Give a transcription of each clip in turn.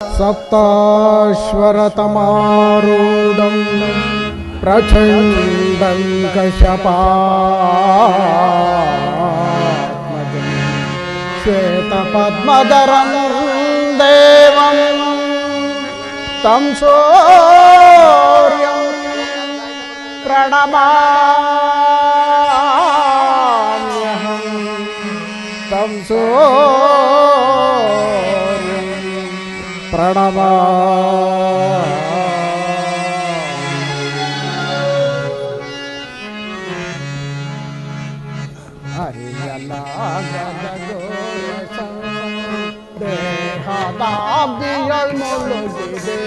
सप्ताश्वरतमारूढं प्रचण्डं कश्यपात्मजं श्वेतपद्मधरं देवं तं सूर्यं प्रणमाम्यहं तं सूर्यं प्रणमाम्यहम्। ದೇಹದಾಬ್ದಿಯಳ್ ಮುಳುಗಿದೆ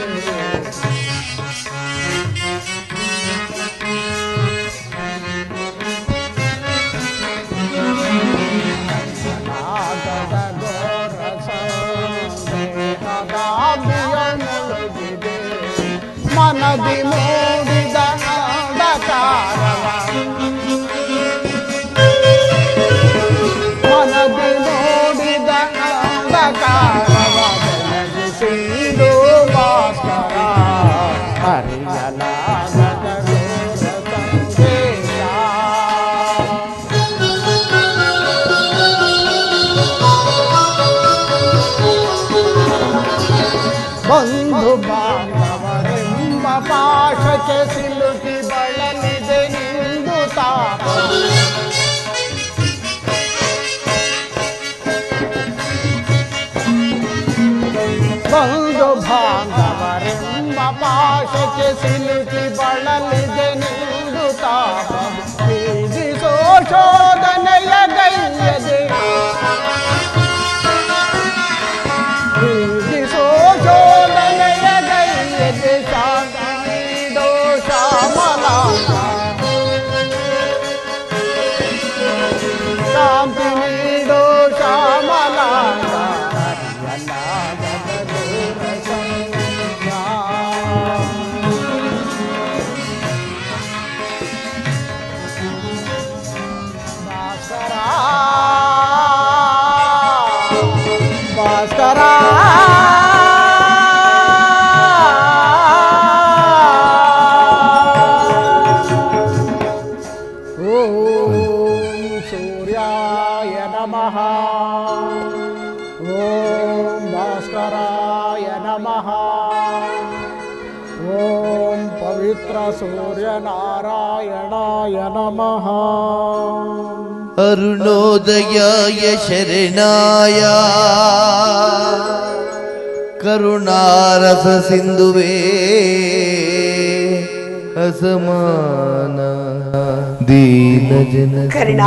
ಮನದಿ ಮೂಡಿದ ಅಂಧಕಾರವ ಮನದಿ ಮೂಡಿದ ಅಂಧಕಾರವ ಬೆಳಗಿಸಿದು ಭಾಸ್ಕರ ಹರಿಯಲಾಗದ ಘೋರ ಸಂದೇಶ ಬಂಧು ಬಾಂಧವರೆಂಬ ಪಾಶಕ್ಕೆ ಸಿಲುಕಿ ಬಳಲಿದೆ ನಿಂದು ತಾಪ ಬಂಧು ಬಾಂಧವರೆಂಬ ಪಾಶಕ್ಕೆ ಸಿಲುಕಿ ಬಳಲಿದೆ ನಿಂದು ತಾಪ ಬೀದಿಸೋ ಶೋಧನೆಯ ಗೈಯದೆ ಬೀದಿಸೋ ಶೋಧನೆಯ ಗೈಯದೆ ಶಾಂತಿದೋ ಶ್ಯಾಮಲಾಂಗ ಶಾಂತಿ ನೀಡೋ ಶ್ಯಾಮಲಾಂಗ ಹರಿಯಲಾಗದ ಘೋರ ಸಂದೇಶ ಭಾಸ್ಕರ ಭಾಸ್ಕರ ಓಂ ಸೂರ್ಯಾಯ ನಮಃ ಓಂ ಭಾಸ್ಕರಾಯ ನಮಃ ಓಂ ಪವಿತ್ರ ಸೂರ್ಯನಾರಾಯಣಾಯ ನಮಃ ಅರುಣೋದಯಾಯ ಶರಣಾಯ ಕರುಣಾರಸ ಸಿಂಧುವೇ ಅಸಮಾನ ದೀನ ಜನ ಕರ್ಣ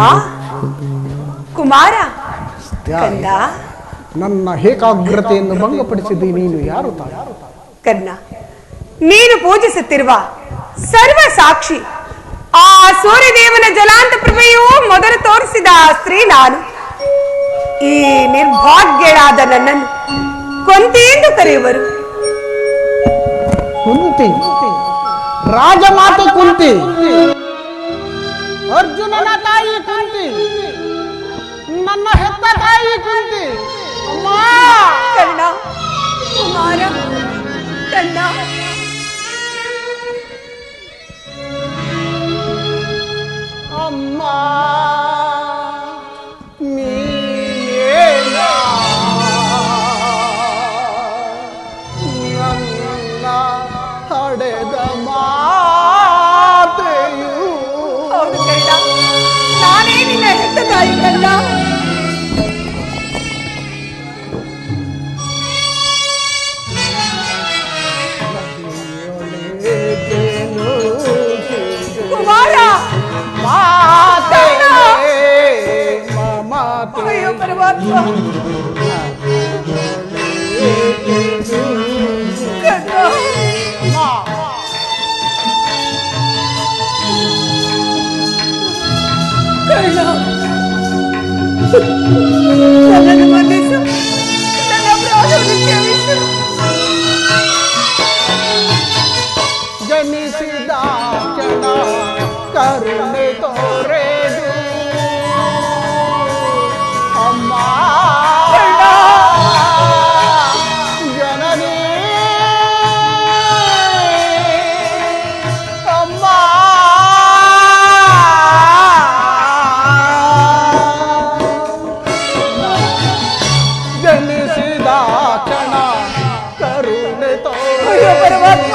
ಕುಮಾರ ಕಂದ ನನ್ನ ಏಕಾಗ್ರತೆಯನ್ನು ಭಂಗಪಡಿಸಿದ್ದು ನೀನು ಯಾರು ತಾಯಿ? ಕರ್ಣ ನೀನು ಪೂಜಿಸುತ್ತಿರುವ ಸರ್ವ ಸಾಕ್ಷಿ ಆ ಸೂರ್ಯದೇವನ ಜಲಾಂತ ಪ್ರಭೆಯು ಮೊದಲು ತೋರಿಸಿದ ಸ್ತ್ರೀ ನಾನು. ಈ ನಿರ್ಭಾಗ್ಯಳಾದ ನನ್ನನ್ನು ಕೊಂತಿ ಎಂದು ಕರೆಯುವರು. ಕುಂತಿ, ರಾಜಮಾತೆ ಕುಂತಿ, ಅರ್ಜುನನ ತಾಯಿ ಕುಂತಿ, ನನ್ನ ಹೆತ್ತ ತಾಯಿ ಕುಂತಿ. ಅಮ್ಮ ಕರ್ಣ ಕುಮಾರ ಕರ್ಣ ಅಮ್ಮ ನೀನೇನ ನನ್ನ ಹಡೆದ ಮಾತೆಯು. ಹೌದು ಕರ್ಣ, ನಾನೇ ನಿನ್ನ ಹೆತ್ತ ತಾಯಿ ಕರ್ಣ. ಕುಮಾರ ಅಯ್ಯೋ ಪರಮಾತ್ಮ ಕರ್ಣ ಕರ್ಣ ನನ್ನನ್ನು ಮನ್ನಿಸು, ನನ್ನ ಅಪರಾಧವನ್ನು ಕ್ಷಮಿಸು. ಜನಿಸಿದ ಕ್ಷಣ ಕರುಣೆ ತೋರೆದು ಅಮ್ಮ ಜನನಿ ಅಯ್ಯೋ ಪರಮಾತ್ಮ,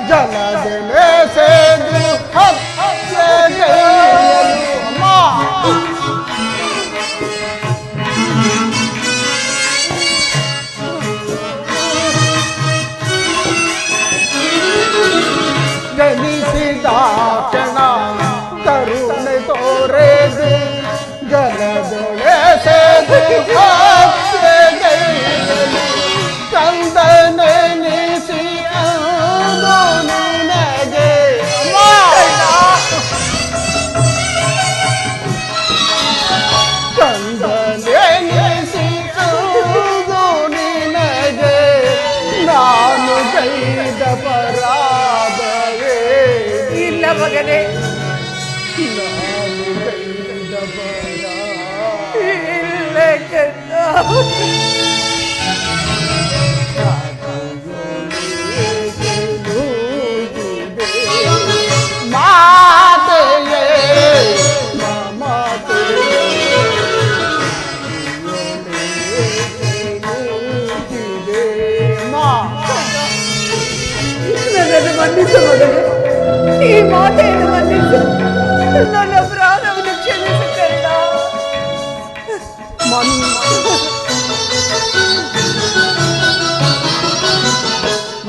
ಜಲದಲೆ ಸೇದು ಹತ್ಯೆಗೈಯಲು ಅಮ್ಮ. ಜನಿಸಿದ ಕ್ಷಣ ಕರುಣೆ ತೋರೆದು ಜಲದೊಳೆ ಸೇದು ಹತ್ಯೆಗೈಯಲು ಕಂದನೆ ನಿಸಿ ಅಂದನು ನಗೆ ಕಂದನೆ ನಿಸಿ ಅಂದು ನಿನಗೆ ನಾನು ಕೈದ ಪರಾಧವೇ ಇಲ್ಲ ಮಗನೇ, ನಾನು ಕೈದ ಪರಾಧ ಇಲ್ಲ ಕಣ್ಣ. ಮಾತೆಯೇ ಮಾತೆಯೇ ನನ್ನನ್ನು ಮನ್ನಿಸು ಮಗನೇ, ಈ ಮಾತೆಯನ್ನು ಮನ್ನಿಸು, ನನ್ನ ಪ್ರಾಣವನ್ನು ಕ್ಷಮಿಸು ಕಣ್ಣ.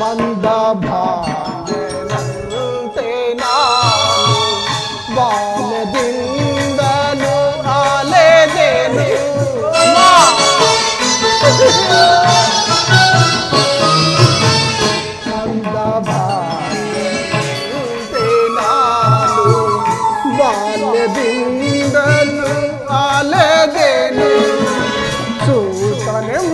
ಮಂದ ಭಾಗ್ಯನಂತೆ ನಾನು ಬಾಲ್ಯದಿಂದಲೂ ಅಲೆದೆನು ಮಂದ ಭಾಗ್ಯನಂತೆ ನಾನು ಬಾಲ್ಯದಿಂದಲೂ ಅಲೆದೆನು ಸೂತನೆಂಬನು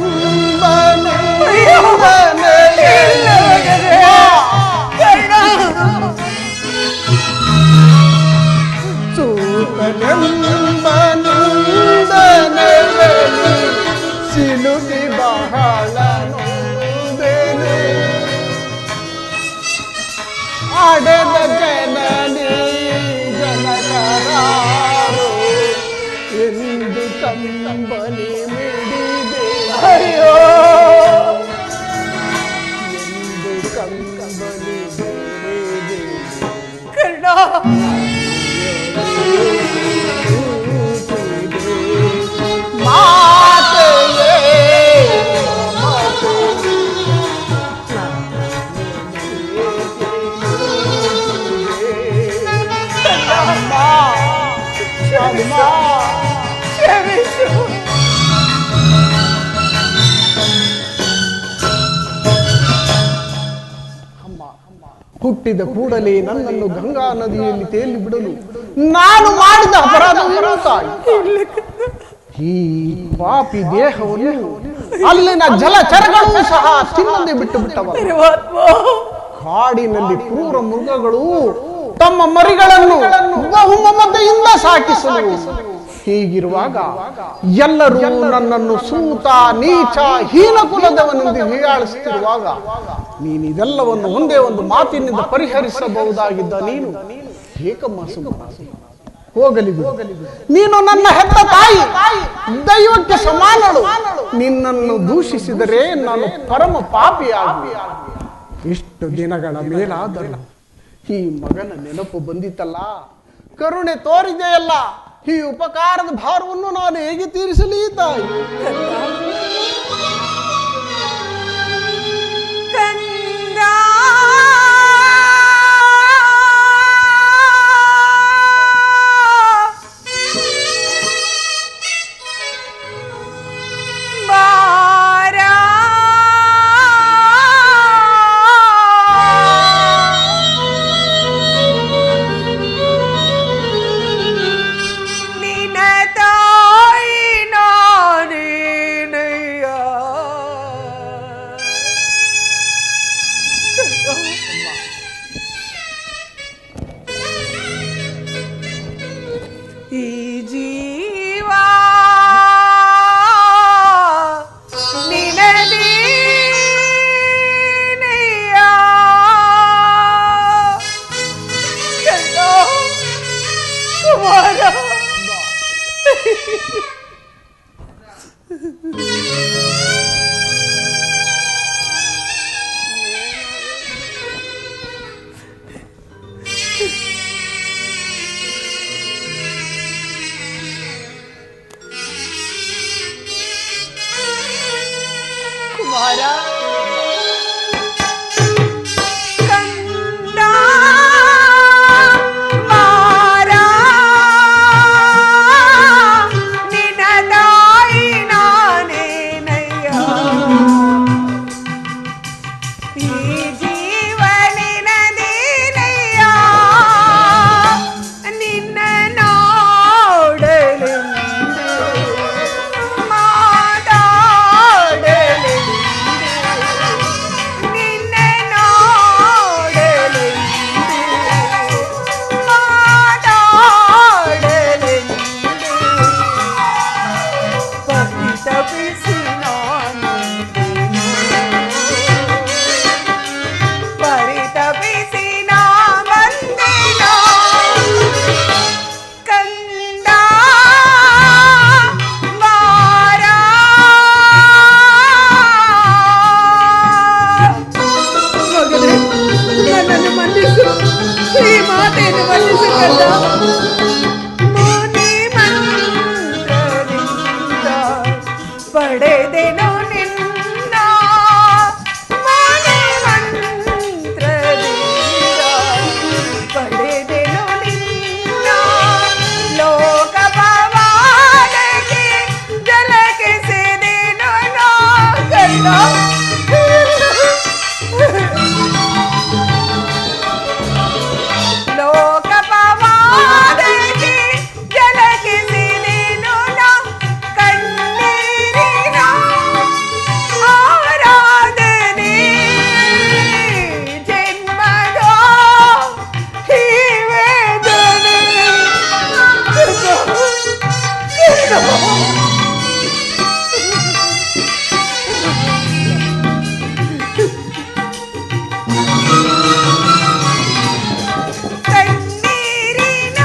ಸಿಲುಕಿ ಬಹಳ ನೊಂದೆನು ಅಡೆದ ಜನನಿ ಜನಕರಾರು ಎಂದು ಕಂಬನಿ ಮಿಡಿದೆ ಅಯ್ಯೋ ಎಂದು ಕಂಬನಿ ಮಿಡಿದೆ ಕರ್ಣ, ಕ್ಷಮಿಸು. ಹುಟ್ಟಿದ ಕೂಡಲೇ ನನ್ನನ್ನು ಗಂಗಾ ನದಿಯಲ್ಲಿ ತೇಲಿ ಬಿಡಲು ನಾನು ಮಾಡಿದ ಅಪರಾಧವೇನು ತಾಯಿ? ಈ ಪಾಪಿ ದೇಹವನ್ನು ಅಲ್ಲಿನ ಜಲಚರಗಳು ಸಹ ತಿನ್ನದೆ ಬಿಟ್ಟು ಬಿಟ್ಟವ. ಪರಮಾತ್ಮ, ಕಾಡಿನಲ್ಲಿ ಕ್ರೂರ ಮೃಗಗಳು ತಮ್ಮ ಮರಿಗಳನ್ನು ಬಹುಮಮತೆಯಿಂದ ಸಾಕಿಸಲು. ಹೀಗಿರುವಾಗ ಎಲ್ಲರೂ ನನ್ನನ್ನು ಸೂತ ನೀಚ ಹೀನ ಕುಲದವನೆಂದು ಹೀಯಾಳಿಸುತ್ತಿರುವಾಗ ನೀನು ಇದೆಲ್ಲವನ್ನು ಒಂದೇ ಒಂದು ಮಾತಿನಿಂದ ಪರಿಹರಿಸಬಹುದಾಗಿದ್ದ ನೀನು ಏಕಮ್ಮ ಸುಮ್ಮನೆ ಹೋಗಲಿ ನೀನು ನನ್ನ ಹೆತ್ತ ತಾಯಿ, ದೈವಕ್ಕೆ ಸಮಾನಳು. ನಿನ್ನನ್ನು ದೂಷಿಸಿದರೆ ನಾನು ಪರಮ ಪಾಪಿಯಾಗುವೆ. ಇಷ್ಟು ದಿನಗಳ ಮೇಲಾದರೂ ಈ ಮಗನ ನೆನಪು ಬಂದಿತ್ತಲ್ಲ, ಕರುಣೆ ತೋರಿದೆಯಲ್ಲ, ಈ ಉಪಕಾರದ ಭಾರವನ್ನು ನಾನು ಹೇಗೆ ತೀರಿಸಲಿ ತಾಯಿ? ಈ ಜೀವನಿನದೇನಯ್ಯ ನಿನ್ನ ನೋಡಲೆಂದು ಮಾತಾಡಲೆಂದು ನಿನ್ನ ನೋಡಲೆಂದು ಮಾತಾಡಲೆಂದು ಪರಿತಪಿಸಿ ನಾನು ಪರಿತಪಿಸಿ ನಾ ಬಂದೆನೋ ಕಂದ ಬಾರ ಮಗನೇ ನನ್ನನ್ನು ಮನ್ನಿಸು ಈ ಮಾತೆಯನ್ನು ಮನ್ನಿಸು ಕಂದ ಮುನಿ ಮಂತ್ರದಿಂದ ಪಡೆದೆನು ನಿನ್ನ ಮನೆ ಮಂತ್ರದಿಂದ ಪಡೆದೆನು ನಿನ್ನ ಲೋಕ ಪವಾಡಕ್ಕೆ ಜಲಕ್ಕೆ ಸೇದೆನು ನಾ ಕಂದ ಲೋಕ ಪವಾಡಕ್ಕೆ ಜಲಕ್ಕೆ ಸೇದೆನು ನಾ ಕಣ್ಣೀರಿನ ಆರಾಧನೆ ಜನ್ಮದ ಈ ವೇದನೆ ಕಣ್ಣೀರಿನ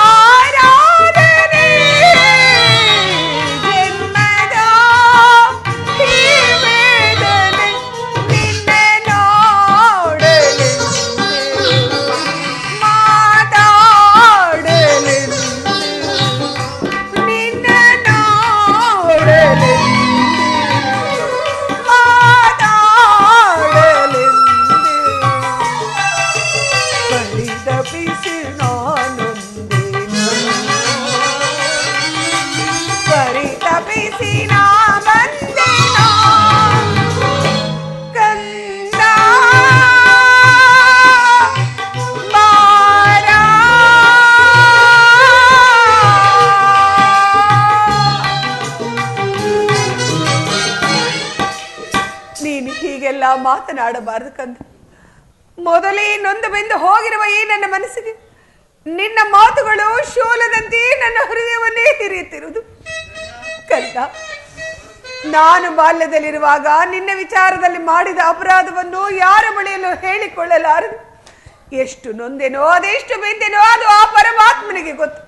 ಆರಾಧನೆ ಜನ್ಮದ ಈ ವೇದನೆ ನಿನ್ನ ನೋಡಲೆಂದು ಮಾತಾಡಲೆಂದು ನಿನ್ನ ನೋಡಲೆಂದು ಮಾತಾಡಲೆಂದು ಪರಿತಪಿಸಿ ನಾನೊಂದೇನು ಪರಿತಪಿಸಿ ನಾ ಬಂದೆನೋ ಕಂದ ಬಾರ ನೀನು ಹೀಗೆಲ್ಲ ಮಾತನಾಡಬಾರದು ಕಂದ ಮೊದಲೇ ನೊಂದು ಬೆಂದು ಹೋಗಿರುವ ಈ ನನ್ನ ಮನಸ್ಸಿಗೆ ನಿನ್ನ ಮಾತುಗಳು ಶೂಲದಂತೆ ನನ್ನ ಹೃದಯವನ್ನೇ ಹಿರಿಯುತ್ತಿರುವುದು ಕಂದ ನಾನು ಬಾಲ್ಯದಲ್ಲಿರುವಾಗ ನಿನ್ನ ವಿಚಾರದಲ್ಲಿ ಮಾಡಿದ ಅಪರಾಧವನ್ನು ಯಾರ ಬಳಿಯಲ್ಲೂ ಹೇಳಿಕೊಳ್ಳಲಾರದು ಎಷ್ಟು ನೊಂದೆನೋ ಅದೆಷ್ಟು ಬೆಂದೆನೋ ಅದು ಆ ಪರಮಾತ್ಮನಿಗೆ ಗೊತ್ತು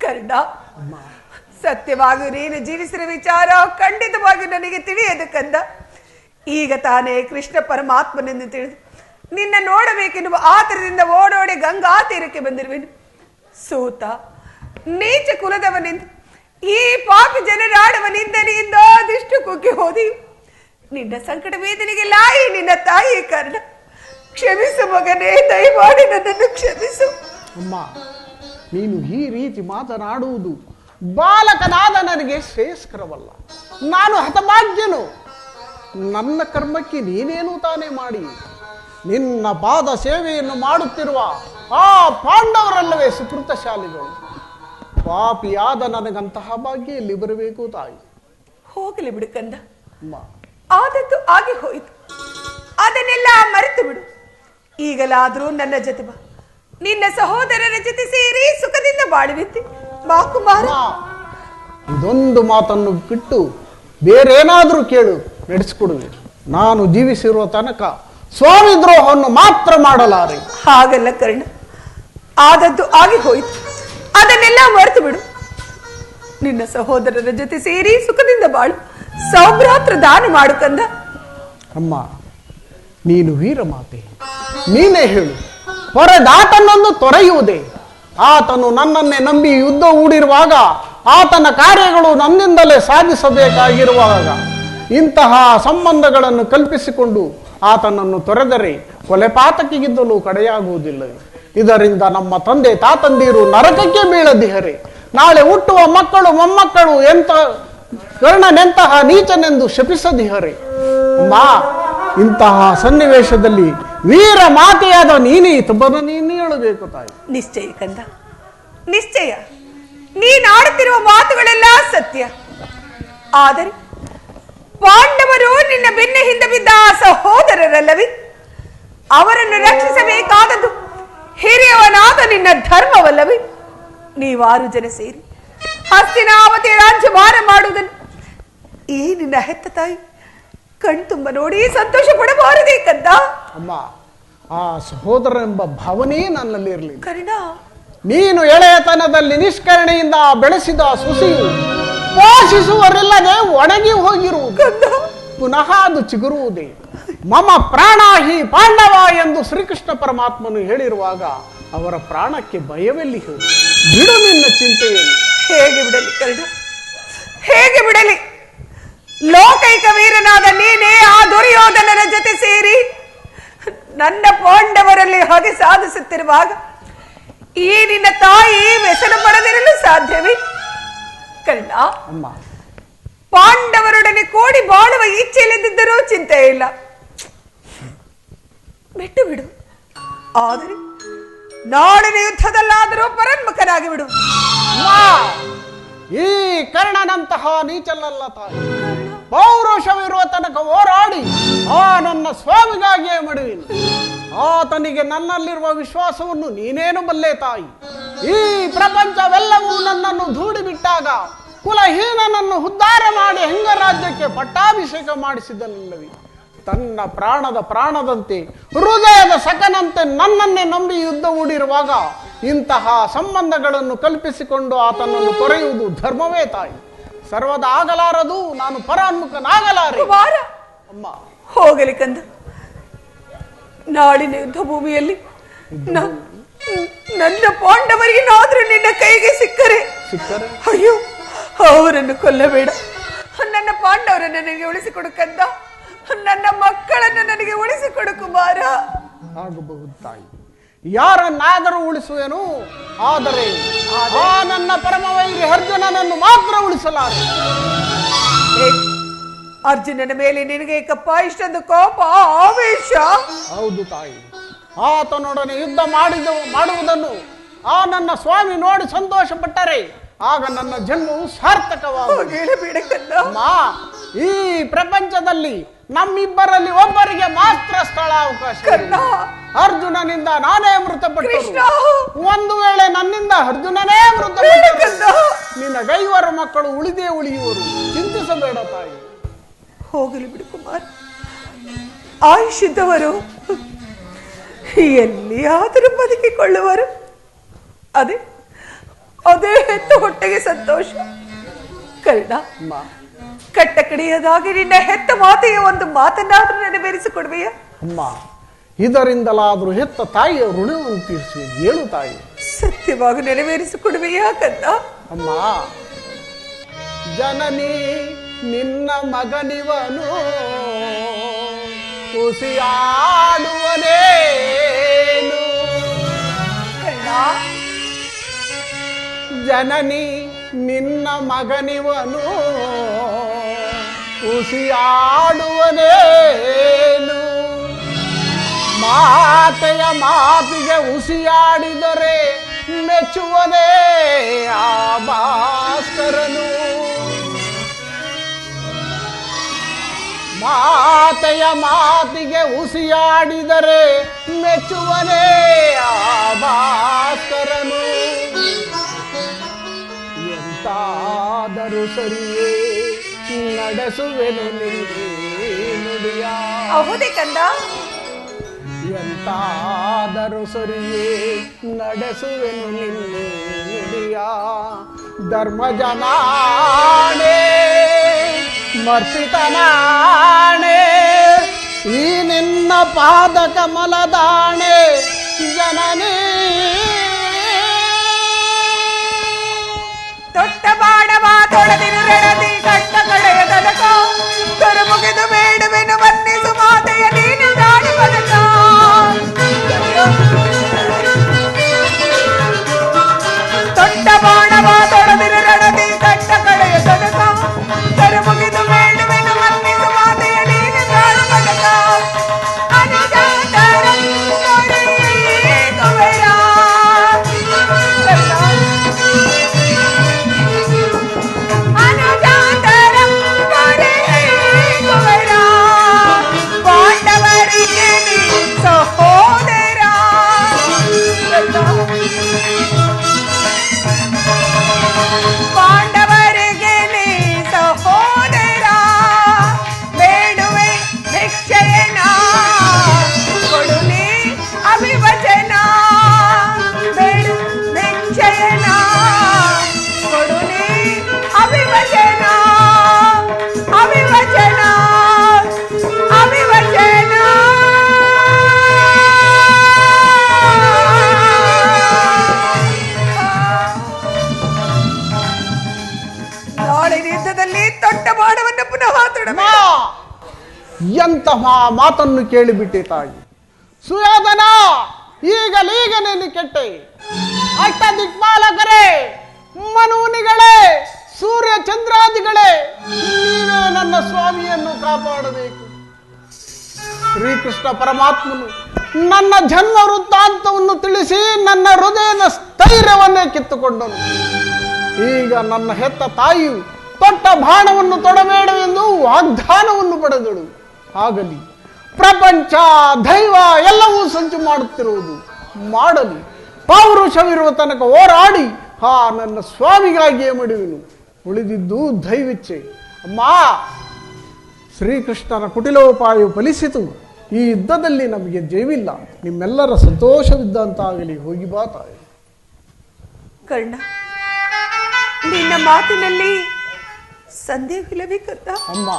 ಕಂದ ಸತ್ಯವಾಗಿ ನೀನು ಜೀವಿಸಿದ ವಿಚಾರ ಖಂಡಿತವಾಗಿ ನನಗೆ ತಿಳಿಯದು ಕಂದ ಈಗ ತಾನೇ ಕೃಷ್ಣ ಪರಮಾತ್ಮನೆಂದು ತಿಳಿದು ನಿನ್ನ ನೋಡಬೇಕೆನ್ನುವ ಆತರದಿಂದ ಓಡೋಡಿ ಗಂಗಾ ತೀರಕ್ಕೆ ಬಂದಿರುವೆನು ಸೂತ ನೀಚ ಕುಲದವನೆಂದು ಈ ಪಾಪಿ ಜನರಾಡುವ ನಿಂದನೆಯಿಂದ ಅದೆಷ್ಟು ಕುಗ್ಗಿ ಹೋದಿ ನಿನ್ನ ಸಂಕಟ ವೇದನೆಗೆ ಲಾಯಿ ನಿನ್ನ ತಾಯಿ ಕಾರಣ ಕ್ಷಮಿಸು ಮಗನೇ ದಯಮಾಡಿ ನನ್ನನ್ನು ಕ್ಷಮಿಸು ಅಮ್ಮ ನೀನು ಈ ರೀತಿ ಮಾತನಾಡುವುದು ಬಾಲಕನಾದ ನನಗೆ ಶ್ರೇಯಸ್ಕರವಲ್ಲ ನಾನು ಹತಭಾಗ್ಯನು ನನ್ನ ಕರ್ಮಕ್ಕೆ ನೀನೇನು ತಾನೇ ಮಾಡಿ ನಿನ್ನ ಪಾದ ಸೇವೆಯನ್ನು ಮಾಡುತ್ತಿರುವ ಆ ಪಾಂಡವರಲ್ಲವೇ ಸುಕೃತಶಾಲಿಗಳು ಪಾಪಿಯಾದ ನನಗಂತಹ ಭಾಗ್ಯ ಎಲ್ಲಿ ಬರಬೇಕು ತಾಯಿ ಹೋಗಲಿ ಬಿಡು ಕಂದ ಅಮ್ಮ ಆದದ್ದು ಆಗಿ ಹೋಯಿತು ಅದನ್ನೆಲ್ಲ ಮರೆತು ಬಿಡು ಈಗಲಾದರೂ ನನ್ನ ಜೊತೆ ಬಾ ನಿನ್ನ ಸಹೋದರರ ಜೊತೆ ಸೇರಿ ಸುಖದಿಂದ ಬಾಳುವಿದ್ದೆ ಬಾ ಕುಮಾರ ಇದೊಂದು ಮಾತನ್ನು ಬಿಟ್ಟು ಬೇರೇನಾದರೂ ಕೇಳು ನಡೆಸಿಕೊಡುವೆ ನಾನು ಜೀವಿಸಿರುವ ತನಕ ಸ್ವಾಮಿ ದ್ರೋಹವನ್ನು ಮಾತ್ರ ಮಾಡಲಾರೆ ಹಾಗಲ್ಲ ಕರ್ಣ ಆದದ್ದು ಆಗಿ ಹೋಯಿತು ಅದನ್ನೆಲ್ಲ ಮರೆತು ಬಿಡು ನಿನ್ನ ಸಹೋದರರ ಜೊತೆ ಸೇರಿ ಸುಖದಿಂದ ಬಾಳು ಸೌಭ್ರಾತ್ರ ದಾನ ಮಾಡು ಕಂದ ಅಮ್ಮ ನೀನು ವೀರ ಮಾತೆ ನೀನೇ ಹೇಳು ಹೊರದಾತನೊಂದು ತೊರೆಯುವುದೇ ಆತನು ನನ್ನನ್ನೇ ನಂಬಿ ಯುದ್ಧ ಹೂಡಿರುವಾಗ ಆತನ ಕಾರ್ಯಗಳು ನನ್ನಿಂದಲೇ ಸಾಧಿಸಬೇಕಾಗಿರುವಾಗ ಇಂತಹ ಸಂಬಂಧಗಳನ್ನು ಕಲ್ಪಿಸಿಕೊಂಡು ಆತನನ್ನು ತೊರೆದರೆ ಕೊಲೆಪಾತಕಿಗಿದ್ದಲೂ ಕಡೆಯಾಗುವುದಿಲ್ಲವೇ ಇದರಿಂದ ನಮ್ಮ ತಂದೆ ತಾತಂದಿರು ನರಕಕ್ಕೆ ಬೀಳದಿಹರೆ ನಾಳೆ ಹುಟ್ಟುವ ಮಕ್ಕಳು ಮೊಮ್ಮಕ್ಕಳು ಕರ್ಣನೆಂತಹ ನೀಚನೆಂದು ಶಪಿಸದಿಹರೆ ಅಮ್ಮ ಇಂತಹ ಸನ್ನಿವೇಶದಲ್ಲಿ ವೀರ ಮಾತೆಯಾದ ನೀನೇ ತಬ್ಬನ ನೀನು ಹೇಳಬೇಕು ತಾಯಿ. ನಿಶ್ಚಯ ಕಂದ, ನಿಶ್ಚಯ. ನೀನಾಡುತ್ತಿರುವ ಮಾತುಗಳೆಲ್ಲ ಸತ್ಯ. ಆದರೆ ಪಾಂಡವರು ನಿನ್ನ ಬೆನ್ನ ಹಿಂದೆ ಬಿದ್ದ ಸಹೋದರರಲ್ಲವೇ? ಅವರನ್ನು ರಕ್ಷಿಸಬೇಕಾದದ್ದು ಹಿರಿಯವನಾದ ನಿನ್ನ ಧರ್ಮವಲ್ಲವೇ? ನೀವಾರು ಜನ ಸೇರಿ ಹಸ್ತಿನಾವತಿ ರಾಜ್ಯಭಾರ ಮಾಡುವುದನ್ನು ಈ ನಿನ್ನ ಹೆತ್ತ ತಾಯಿ ಕಣ್ತುಂಬ ನೋಡಿ ಸಂತೋಷ ಪಡಬಾರದೇ ಕಂದ? ಅಮ್ಮ, ಆ ಸಹೋದರನೆಂಬ ಭಾವನೆ ನನ್ನಲ್ಲಿ ಇರಲಿಲ್ಲ. ಕರ್ಣ, ನೀನು ಎಳೆಯತನದಲ್ಲಿ ನಿಷ್ಕರಣೆಯಿಂದ ಬೆಳೆಸಿದ ಸುಸಿಯು ಪೋಷಿಸುವರಿಲ್ಲದೆ ಒಣಗಿ ಹೋಗಿರುವುದು, ಪುನಃ ಅದು ಚಿಗುರುವುದೇ. ಮಮ ಪ್ರಾಣ ಹಿ ಪಾಂಡವ ಎಂದು ಶ್ರೀಕೃಷ್ಣ ಪರಮಾತ್ಮನು ಹೇಳಿರುವಾಗ ಅವರ ಪ್ರಾಣಕ್ಕೆ ಭಯವೆಲ್ಲಿ ಹೋಗಿ ಬಿಡು ನಿನ್ನ ಚಿಂತೆಯನ್ನು. ಹೇಗೆ ಬಿಡಲಿ ಕರ್ಣ, ಹೇಗೆ ಬಿಡಲಿ? ಲೋಕೈಕ ವೀರನಾದ ನೀನೇ ಆ ದುರ್ಯೋಧನರ ಜೊತೆ ಸೇರಿ ನನ್ನ ಪಾಂಡವರಲ್ಲಿ ಹೊಗೆ ಸಾಧಿಸುತ್ತಿರುವಾಗ ಈ ನಿನ್ನ ತಾಯಿ ವ್ಯಸನ ಪಡೆದಿರಲು ಸಾಧ್ಯವೇ? ಕರ್ಣ, ಅಮ್ಮ, ಪಾಂಡವರೊಡನೆ ಕೂಡಿ ಬಾಳುವ ಇಚ್ಛೆ ಇಲ್ಲದಿದ್ದರೂ ಚಿಂತೆ ಇಲ್ಲ, ಬಿಟ್ಟು ಬಿಡು. ಆದರೆ ನಾಳಿನ ಯುದ್ಧದಲ್ಲಾದರೂ ಪರನ್ಮುಖನಾಗಿ ಬಿಡು. ಈ ಕರ್ಣನಂತಹ ನೀಚಲ್ಲಲ್ಲ ತಾಯಿ. ಪೌರುಷವಿರುವ ತನಕ ಹೋರಾಡಿ ಆ ನನ್ನ ಸ್ವಾಮಿಗಾಗಿಯೇ ಮಡುವಿನ. ಆತನಿಗೆ ನನ್ನಲ್ಲಿರುವ ವಿಶ್ವಾಸವನ್ನು ನೀನೇನು ಬಲ್ಲೆ ತಾಯಿ. ಈ ಪ್ರಪಂಚವೆಲ್ಲವೂ ನನ್ನನ್ನು ದೂಡಿ ಬಿಟ್ಟಾಗ ಕುಲಹೀನನನ್ನು ಉದ್ಧಾರ ಮಾಡಿ ಹೆಂಗ ರಾಜ್ಯಕ್ಕೆ ಪಟ್ಟಾಭಿಷೇಕ ಮಾಡಿಸಿದನಲ್ಲವೇ? ತನ್ನ ಪ್ರಾಣದ ಪ್ರಾಣದಂತೆ ಹೃದಯದ ಸಕನಂತೆ ನನ್ನನ್ನೇ ನಂಬಿ ಯುದ್ಧ ಹೂಡಿರುವಾಗ ಇಂತಹ ಸಂಬಂಧಗಳನ್ನು ಕಲ್ಪಿಸಿಕೊಂಡು ಆತನನ್ನು ತೊರೆಯುವುದು ಧರ್ಮವೇ ತಾಯಿ? ಸರ್ವದ ಆಗಲಾರದು, ನಾನು ಪರಾನ್ಮುಖನಾಗಲಾರೆ. ಅಮ್ಮ, ಹೋಗಲಿ ಕಂದ. ನಾಳಿನ ಯುದ್ಧ ಭೂಮಿಯಲ್ಲಿ ನನ್ನ ಪಾಂಡವರಿಗೇನಾದ್ರೂ ನಿನ್ನ ಕೈಗೆ ಸಿಕ್ಕರೆ ಅಯ್ಯೋ, ಅವರನ್ನು ಕೊಲ್ಲಬೇಡ. ನನ್ನ ಪಾಂಡವರನ್ನು ನನಗೆ ಉಳಿಸಿಕೊಡು ಕಂದ. ನನ್ನ ಮಕ್ಕಳನ್ನು ನನಗೆ ಉಳಿಸಿಕೊಡು ಕುಮಾರ. ಆಗಬಹುದು ತಾಯಿ, ಯಾರನ್ನಾದರೂ ಉಳಿಸುವೆನು. ಆದರೆ ಆ ನನ್ನ ಪರಮವೈರಿ ಅರ್ಜುನನನ್ನು ಮಾತ್ರ ಉಳಿಸಲಾರೆ. ಅರ್ಜುನನ ಮೇಲೆ ನಿನಗೆ ಕಪ್ಪ ಇಷ್ಟೊಂದು ಕೋಪ, ಆವೇಶ? ಹೌದು ತಾಯಿ, ಆತನೊಡನೆ ಯುದ್ಧ ಮಾಡುವುದನ್ನು ಆ ನನ್ನ ಸ್ವಾಮಿ ನೋಡಿ ಸಂತೋಷ ಪಟ್ಟರೆ ಆಗ ನನ್ನ ಜನ್ಮವು ಸಾರ್ಥಕವಾಗುವುದು. ಈ ಪ್ರಪಂಚದಲ್ಲಿ ನಮ್ಮಿಬ್ಬರಲ್ಲಿ ಒಬ್ಬರಿಗೆ ಮಾತ್ರ ಸ್ಥಳಾವಕಾಶ. ಅರ್ಜುನನಿಂದ ನಾನೇ ಮೃತಪಟ್ಟು, ಒಂದು ವೇಳೆ ನನ್ನಿಂದ ಅರ್ಜುನನೇ ಮೃತಪಟ್ಟು ನಿನ್ನ ಗೈವರು ಮಕ್ಕಳು ಉಳಿದೇ ಉಳಿಯುವರು. ಚಿಂತಿಸಬೇಡ ತಾಯಿ. ಹೋಗಲಿ ಬಿಡು ಕುಮಾರ್. ಆಯುಷ್ಯದವರು ಎಲ್ಲಿಯಾದರೂ ಬದುಕಿಕೊಳ್ಳುವರು. ಅದೇ ಅದೇ ಹೆತ್ತ ಹೊಟ್ಟೆಗೆ ಸಂತೋಷ. ಕರ್ಣ, ಕಟ್ಟ ಕಡೆಯದಾಗಿ ನಿನ್ನ ಹೆತ್ತ ಮಾತೆಯ ಒಂದು ಮಾತನ್ನಾದ್ರೂ ನೆರವೇರಿಸಿಕೊಡ್ಬೇಯ? ಅಮ್ಮ, ಇದರಿಂದಲಾದ್ರೂ ಹೆತ್ತ ತಾಯಿಯ ಋಣವನ್ನು ತೀರಿಸುವೆ. ಹೇಳು ತಾಯಿ. ಸತ್ಯವಾಗಿ ನೆರವೇರಿಸಿಕೊಡ್ಬೇಯ ಕಂದ? ಅಮ್ಮ, ಜನನಿ ನಿನ್ನ ಮಗನಿವನು ಖುಷಿಯಾಡುವನೇನು. ಜನನಿ ನಿನ್ನ ಮಗನಿವನು ಖುಷಿಯಾಡುವನೇನು. ಮಾತೆಯ ಮಾತಿಗೆ ಹುಸಿಯಾಡಿದರೆ ಮೆಚ್ಚುವನೇ ಆ ಭಾಸ್ಕರನು. ಮಾತೆಯ ಮಾತಿಗೆ ಹುಸಿಯಾಡಿದರೆ ಮೆಚ್ಚುವನೇ ಆ ಭಾಸ್ಕರನು. ಎಂತಾದರೂ ಸರಿಯೇ ನಡೆಸುವೆನು ನಿನ್ನೆ ನುಡಿಯ. ಹೌದೇ ಕಂದ? ಎಂತಾದರೂ ಸರಿಯೇ ನಡೆಸುವೆನು ನಿನ್ನೆ ನುಡಿಯ. ಧರ್ಮಜನಾಣೆ ಮರ್ಪಿತನಾಣೆ ಈ ನಿನ್ನ ಪಾದ ಕಮಲದಾಣೆ ಜನನೇ. ತೊಟ್ಟ ಬಾಡವ ತೊಳೆದಿರು ರಣದಿ ಕಟ್ಟ ಕಡೆಯ ತನಕ ಕರು ಮುಗಿದು ಬೇಡುವೆನು ಮನ್ನಿಸು ಮಾತೆಯ ನೀನು ನಾಡು ಬದಕ. ತೊಟ್ಟ ಬಾಡವ ತೊಳೆದಿರು ರಣದಿ ಕಟ್ಟ ಕಡೆಯ ತನಕ ಕರು ಮುಗಿದು ಬೇಡುವೆನು ಮನ್ನಿಸು ಮಾತೆಯ ನೀನು ನಾಡು ಬದಕ. ಮಾತನ್ನು ಕೇಳಿಬಿಟ್ಟೆ ತಾಯಿ. ಸುಯೋಧನ, ಈಗಲೀಗನೇ ಕೆಟ್ಟೆ. ಅಷ್ಟ ದಿಕ್ಪಾಲಕರೇ, ಮನೂನಿಗಳೇ, ಸೂರ್ಯ ಚಂದ್ರಾದಿಗಳೇ, ನೀವೇ ನನ್ನ ಸ್ವಾಮಿಯನ್ನು ಕಾಪಾಡಬೇಕು. ಶ್ರೀಕೃಷ್ಣ ಪರಮಾತ್ಮನು ನನ್ನ ಜನ್ಮ ವೃತ್ತಾಂತವನ್ನು ತಿಳಿಸಿ ನನ್ನ ಹೃದಯದ ಸ್ಥೈರ್ಯವನ್ನೇ ಕಿತ್ತುಕೊಂಡನು. ಈಗ ನನ್ನ ಹೆತ್ತ ತಾಯಿಯು ತೊಟ್ಟ ಬಾಣವನ್ನು ತೊಡಬೇಡವೆಂದು ವಾಗ್ದಾನವನ್ನು ಪಡೆದಳು. ಆಗಲಿ, ಪ್ರಪಂಚ ದೈವ ಎಲ್ಲವೂ ಸಂಚು ಮಾಡುತ್ತಿರುವುದು ಮಾಡಲಿ. ಪೌರುಷವಿರುವ ತನಕ ಹೋರಾಡಿ ನನ್ನ ಸ್ವಾಮಿಗಾಗಿಯೇ ಮಡುವೆನು. ಉಳಿದಿದ್ದು ದೈವಿಚ್ಛೆ. ಅಮ್ಮ, ಶ್ರೀಕೃಷ್ಣನ ಕುಟಿಲೋಪಾಯವು ಫಲಿಸಿತು. ಈ ಯುದ್ಧದಲ್ಲಿ ನಮಗೆ ಜಯವಿಲ್ಲ. ನಿಮ್ಮೆಲ್ಲರ ಸಂತೋಷವಿದ್ದಂತಾಗಲಿ. ಹೋಗಿ ಬಾ ತಾಯಿ. ಕರ್ಣ, ನಿನ್ನ ಮಾತಿನಲ್ಲಿ ಸಂದೇಹವಿಲ್ಲವೇ ಕಂದ? ಅಮ್ಮ,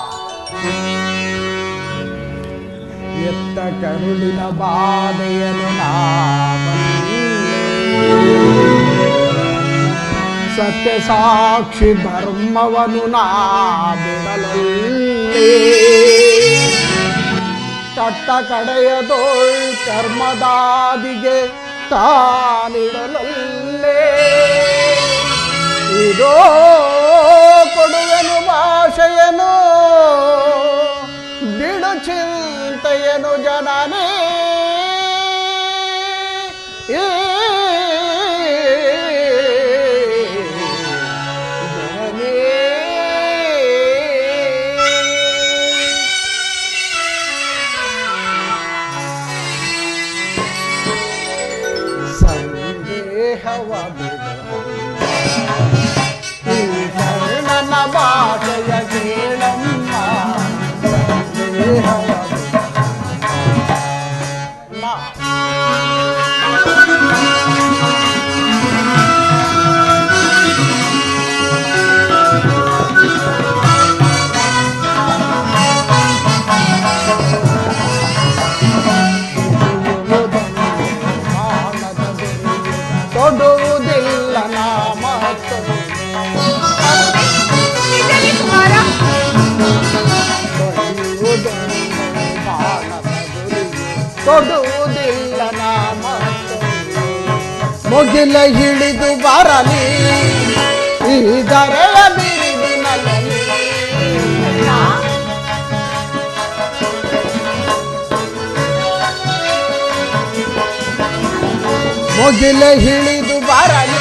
ಎತ್ತ ಕರುಳಿನ ಬಾಧೆಯನ್ನು ಸತ್ಯ ಸಾಕ್ಷಿ ಧರ್ಮವನು ನಾ ಬಿಡಲೇ. ಕಟ್ಟ ಕಡೆಯದೋಳ್ ಕರ್ಮದಾದಿಗೆ ತಾನಿಡಲಲ್ಲೇ. ಇದೋ ಕೊಡುವೆನು ಭಾಷೆಯನು, ಬಿಡು ಚಿಂತೆಯನು ಜನನೇ. ಸಂದೇಹವ ಕರ್ಣನ ಭಾಷೆಯ ಕೇಳಮ್ಮ. ಸಂದೇಹವ ತೊಡುವುದಿಲ್ಲ ನಾಮತ್ತು, ತೊಡುವುದಿಲ್ಲ ನಾಮತ್ತು. ಮುಗಿಲ ಹಿಡಿದು ಬರಲಿ ಈ ದರೆಯ ಬಿರುದಿನಲ್ಲಿ. ಮುಗಿಲ ಹಿಡಿದು ಬರಲಿ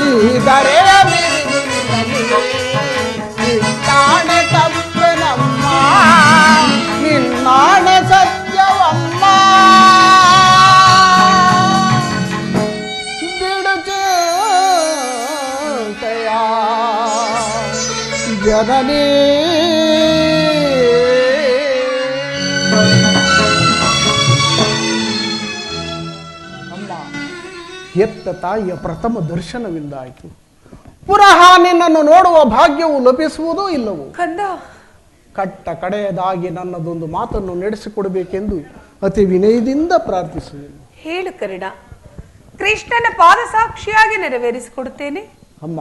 ಈ ದರೆಯ ಬಿರುದಿನಲ್ಲಿ. ನಿನ್ನಾಣೆ ತಪ್ಪನಮ್ಮ, ನಿನ್ನಾಣೆ ಸತ್ಯವಮ್ಮ. ಬಿಡು ಚಿಂತೆಯ ಜನನೇ. ಎತ್ತ ತಾಯಿಯ ಪ್ರಥಮ ದರ್ಶನವಿಂದಾಯಿತು. ಪುನಃ ನಿನ್ನನ್ನು ನೋಡುವ ಭಾಗ್ಯವು ಲಭಿಸುವುದೋ ಇಲ್ಲವೋ? ಕಂದ, ಕಟ್ಟ ಕಡೆಯದಾಗಿ ನನ್ನದೊಂದು ಮಾತನ್ನು ನಡೆಸಿಕೊಡಬೇಕೆಂದು ಅತಿ ವಿನಯದಿಂದ ಪ್ರಾರ್ಥಿಸುವೆನು. ಹೇಳು ಕರ್ಣ, ಕೃಷ್ಣನ ಪಾದ ಸಾಕ್ಷಿಯಾಗಿ ನೆರವೇರಿಸಿಕೊಡುತ್ತೇನೆ. ಅಮ್ಮ,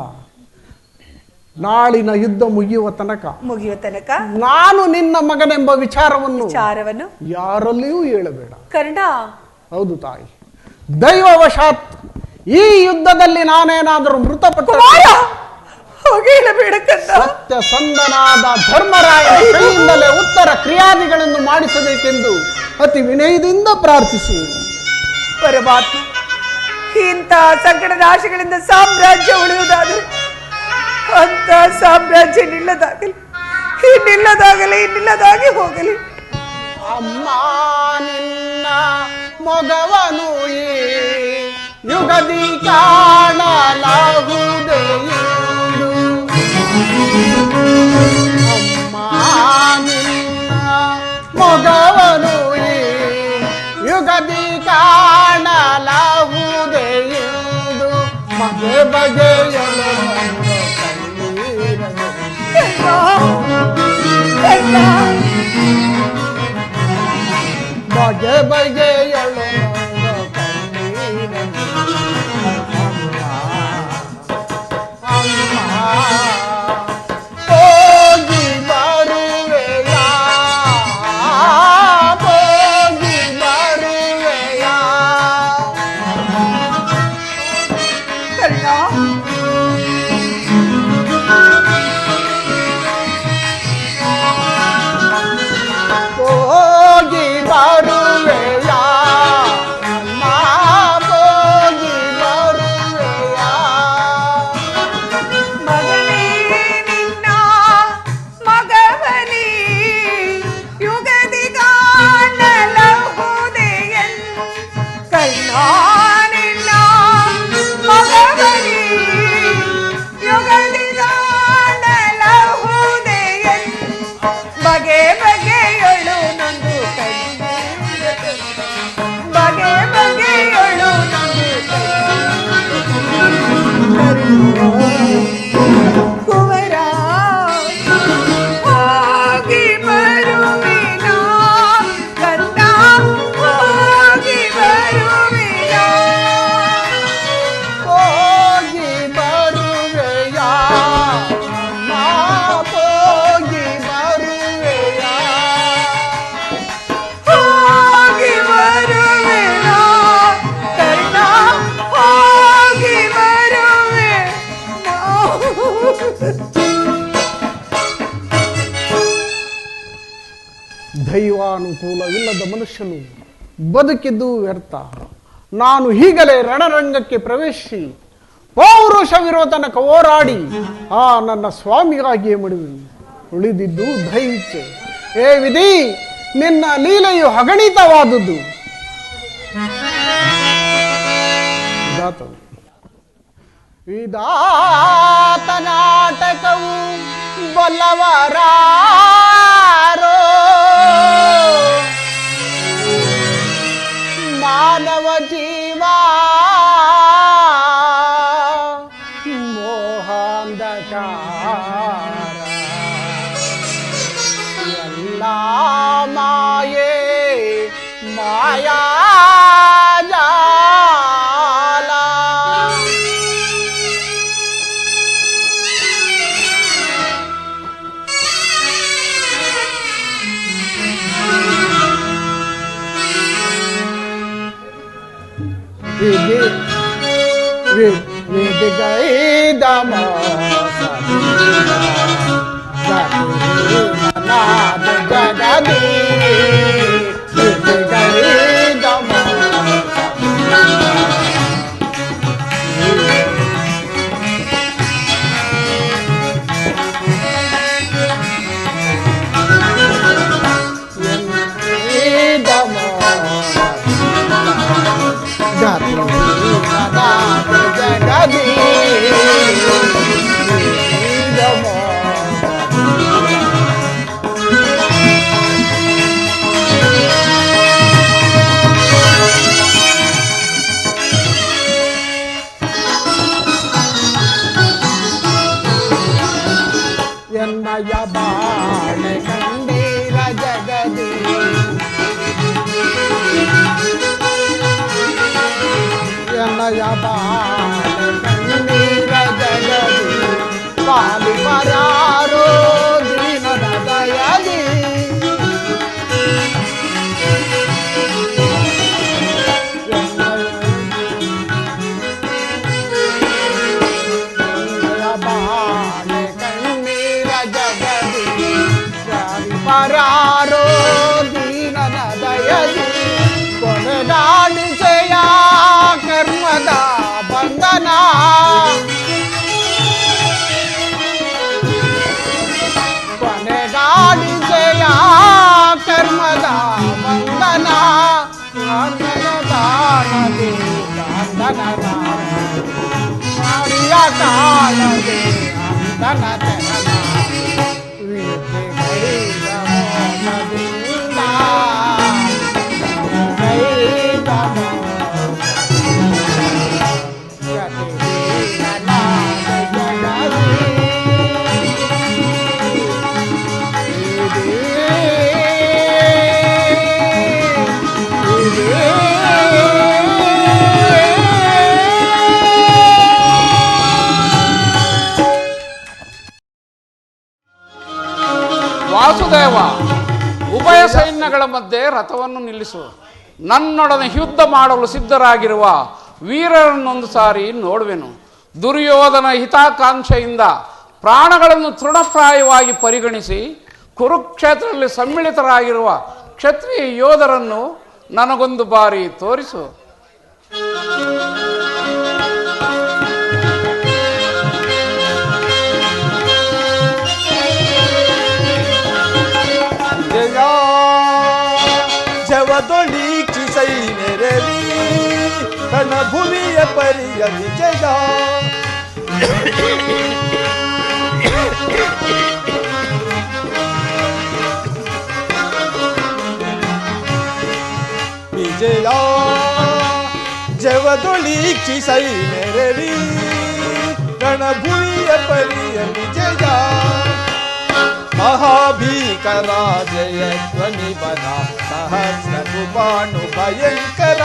ನಾಳಿನ ಯುದ್ಧ ಮುಗಿಯುವ ತನಕ ನಾನು ನಿನ್ನ ಮಗನೆಂಬ ವಿಚಾರವನ್ನು ಯಾರಲ್ಲಿಯೂ ಹೇಳಬೇಡ. ಕರ್ಣ, ಹೌದು ತಾಯಿ, ದೈವವಶಾತ್ ಈ ಯುದ್ಧದಲ್ಲಿ ನಾನೇನಾದರೂ ಮೃತಪಟ್ಟರೆ ಸತ್ಯ ಸಂದನಾದ ಧರ್ಮರಾಯನ ಕೈಯಿಂದಲೇ ಉತ್ತರ ಕ್ರಿಯಾದಿಗಳನ್ನು ಮಾಡಿಸಬೇಕೆಂದು ಅತಿ ವಿನಯದಿಂದ ಪ್ರಾರ್ಥಿಸುವುದು. ಪರಮಾತ್ಮ, ಇಂಥ ಸಂಕಟ ನಾಶಗಳಿಂದ ಸಾಮ್ರಾಜ್ಯ ಉಳಿಯುವುದಾದರೆ ಅಂತ ಸಾಮ್ರಾಜ್ಯ ಇನ್ನಿಲ್ಲದಾಗಿ ಹೋಗಲಿ. ಅಮ್ಮ, ನಿನ್ನ ಮೊಗವನು ಈ ಯುಗದಿ ಕಾಣಲಾಗುವುದೇ. ಅಮ್ಮ, ನಿನ್ನ ಮೊಗವನು ಈ ಯುಗದಿ ಕಾಣಲಾಗುವುದೇ. ಬಗೆ ಬಗೆಯಲು ಬಗೆ ಬಗೆಯಳು ಹೋಗಿ ಬರುವೆಯ ದೈವಾನುಕೂಲವಿಲ್ಲದ ಮನುಷ್ಯನು ಬದುಕಿದ್ದು ವ್ಯರ್ಥ. ನಾನು ಹೀಗಲೇ ರಣರಂಗಕ್ಕೆ ಪ್ರವೇಶಿಸಿ ಪೌರುಷವಿರೋ ತನಕ ಹೋರಾಡಿ ನನ್ನ ಸ್ವಾಮಿಗಾಗಿಯೇ ಮಡುವೆನು. ಉಳಿದಿದ್ದು ದೈವಿಚ್ಛೆ. ಏ ವಿಧಿ, ನಿನ್ನ ಲೀಲೆಯು ಅಗಣಿತವಾದುದು. ವಿಧಾತ ನಾಟಕವು ಬಲ್ಲವರಾರೋ ಮಾನವ ಜೀವ ಮೋಹಾಂಧಕಾರ ಎಲ್ಲ ಮಾಯೆ ಮಾಯಾ ಎನ್ನಯ ಬಾಳೆ ಕಂಡೀರ ಜಗದಿ ಎನ್ನಯ ಬಾಳೆ ಕಂಡೀರ ಜಗದಿ ಪಾಲಿ ಪರಾರೋ ದೀನದ ದಯದಿ ಪರಾರೋ ದೀನನ ದಯದಿ ಕೊನೆಗಾಣಿಸೆಯ ಕರ್ಮದ ಬಂಧನ ಕೊನೆಗಾಣಿಸೆಯ ಕರ್ಮದ ಬಂಧನ ಅಂಧನ ಕಾಣದೆ ಅಂಧನ ಮಾರಿಯ ಕಾಣದೆ ಅಂಧನ ತೆರನ ವಾಸುದೇವ, ಉಭಯ ಸೈನ್ಯಗಳ ಮಧ್ಯೆ ರಥವನ್ನು ನಿಲ್ಲಿಸು. ನನ್ನೊಡನೆ ಯುದ್ಧ ಮಾಡಲು ಸಿದ್ಧರಾಗಿರುವ ವೀರರನ್ನೊಂದು ಸಾರಿ ನೋಡುವೆನು. ದುರ್ಯೋಧನ ಹಿತಾಕಾಂಕ್ಷೆಯಿಂದ ಪ್ರಾಣಗಳನ್ನು ತೃಣಪ್ರಾಯವಾಗಿ ಪರಿಗಣಿಸಿ ಕುರುಕ್ಷೇತ್ರದಲ್ಲಿ ಸಮ್ಮಿಳಿತರಾಗಿರುವ ಕ್ಷತ್ರಿಯ ಯೋಧರನ್ನು ನನಗೊಂದು ಬಾರಿ ತೋರಿಸು. ಜವದೊಳೀಕ್ಷಿ ಸೈನ್ಯರಲಿ ರಣಭೂಮಿಯ ಪರಿಯ ವಿಜಯ ವಿಜಯ ಜವದೊಳೀಕ್ಷಿ ಸೈನ್ಯರಲಿ ರಣಭೂಮಿಯ ಪರಿಯ ವಿಜಯ ಮಹಾಭೀಕರ ಜಯ ಧ್ವನಿ ಬನ ಸಹಸ್ರ ಕುಮಾನು ಭಯಂಕರ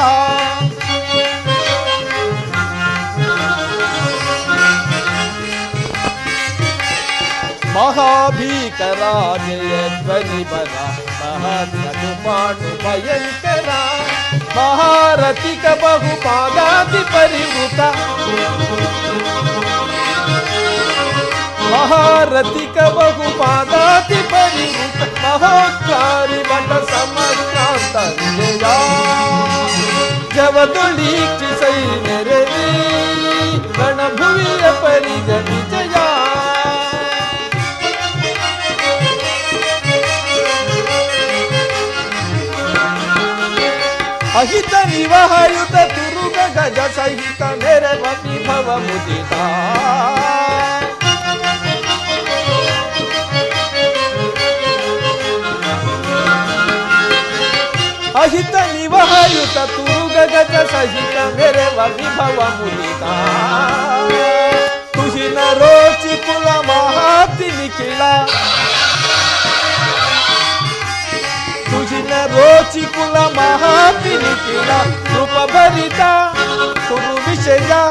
ಮಹಾಭೀಕರ ಜಯ ಧ್ವನಿ ಬನ ಸಹಸ್ರ ಕುಮಾನು ಭಯಂಕರ ಮಹಾರಥಿಕ ಬಹುಪಾದಾತಿ ಪರಿವೃತ महारथिक बहुपादाति परिवृत महोद्धारि बट समक्रांत विजया जवदुलीक्षि सैन्यरवी रणभुविय परिज विजया अहित निवहयुत तुरुग गज सहित मेरे विभव मुदिता अहित निवहयुत तुरुग गज सहित मेरे विभव मुदिता तुहि न रोचि कुल महाति निखिला तुझिन रोचि कुल महाति निखिला रूप भरिता कुरु विषया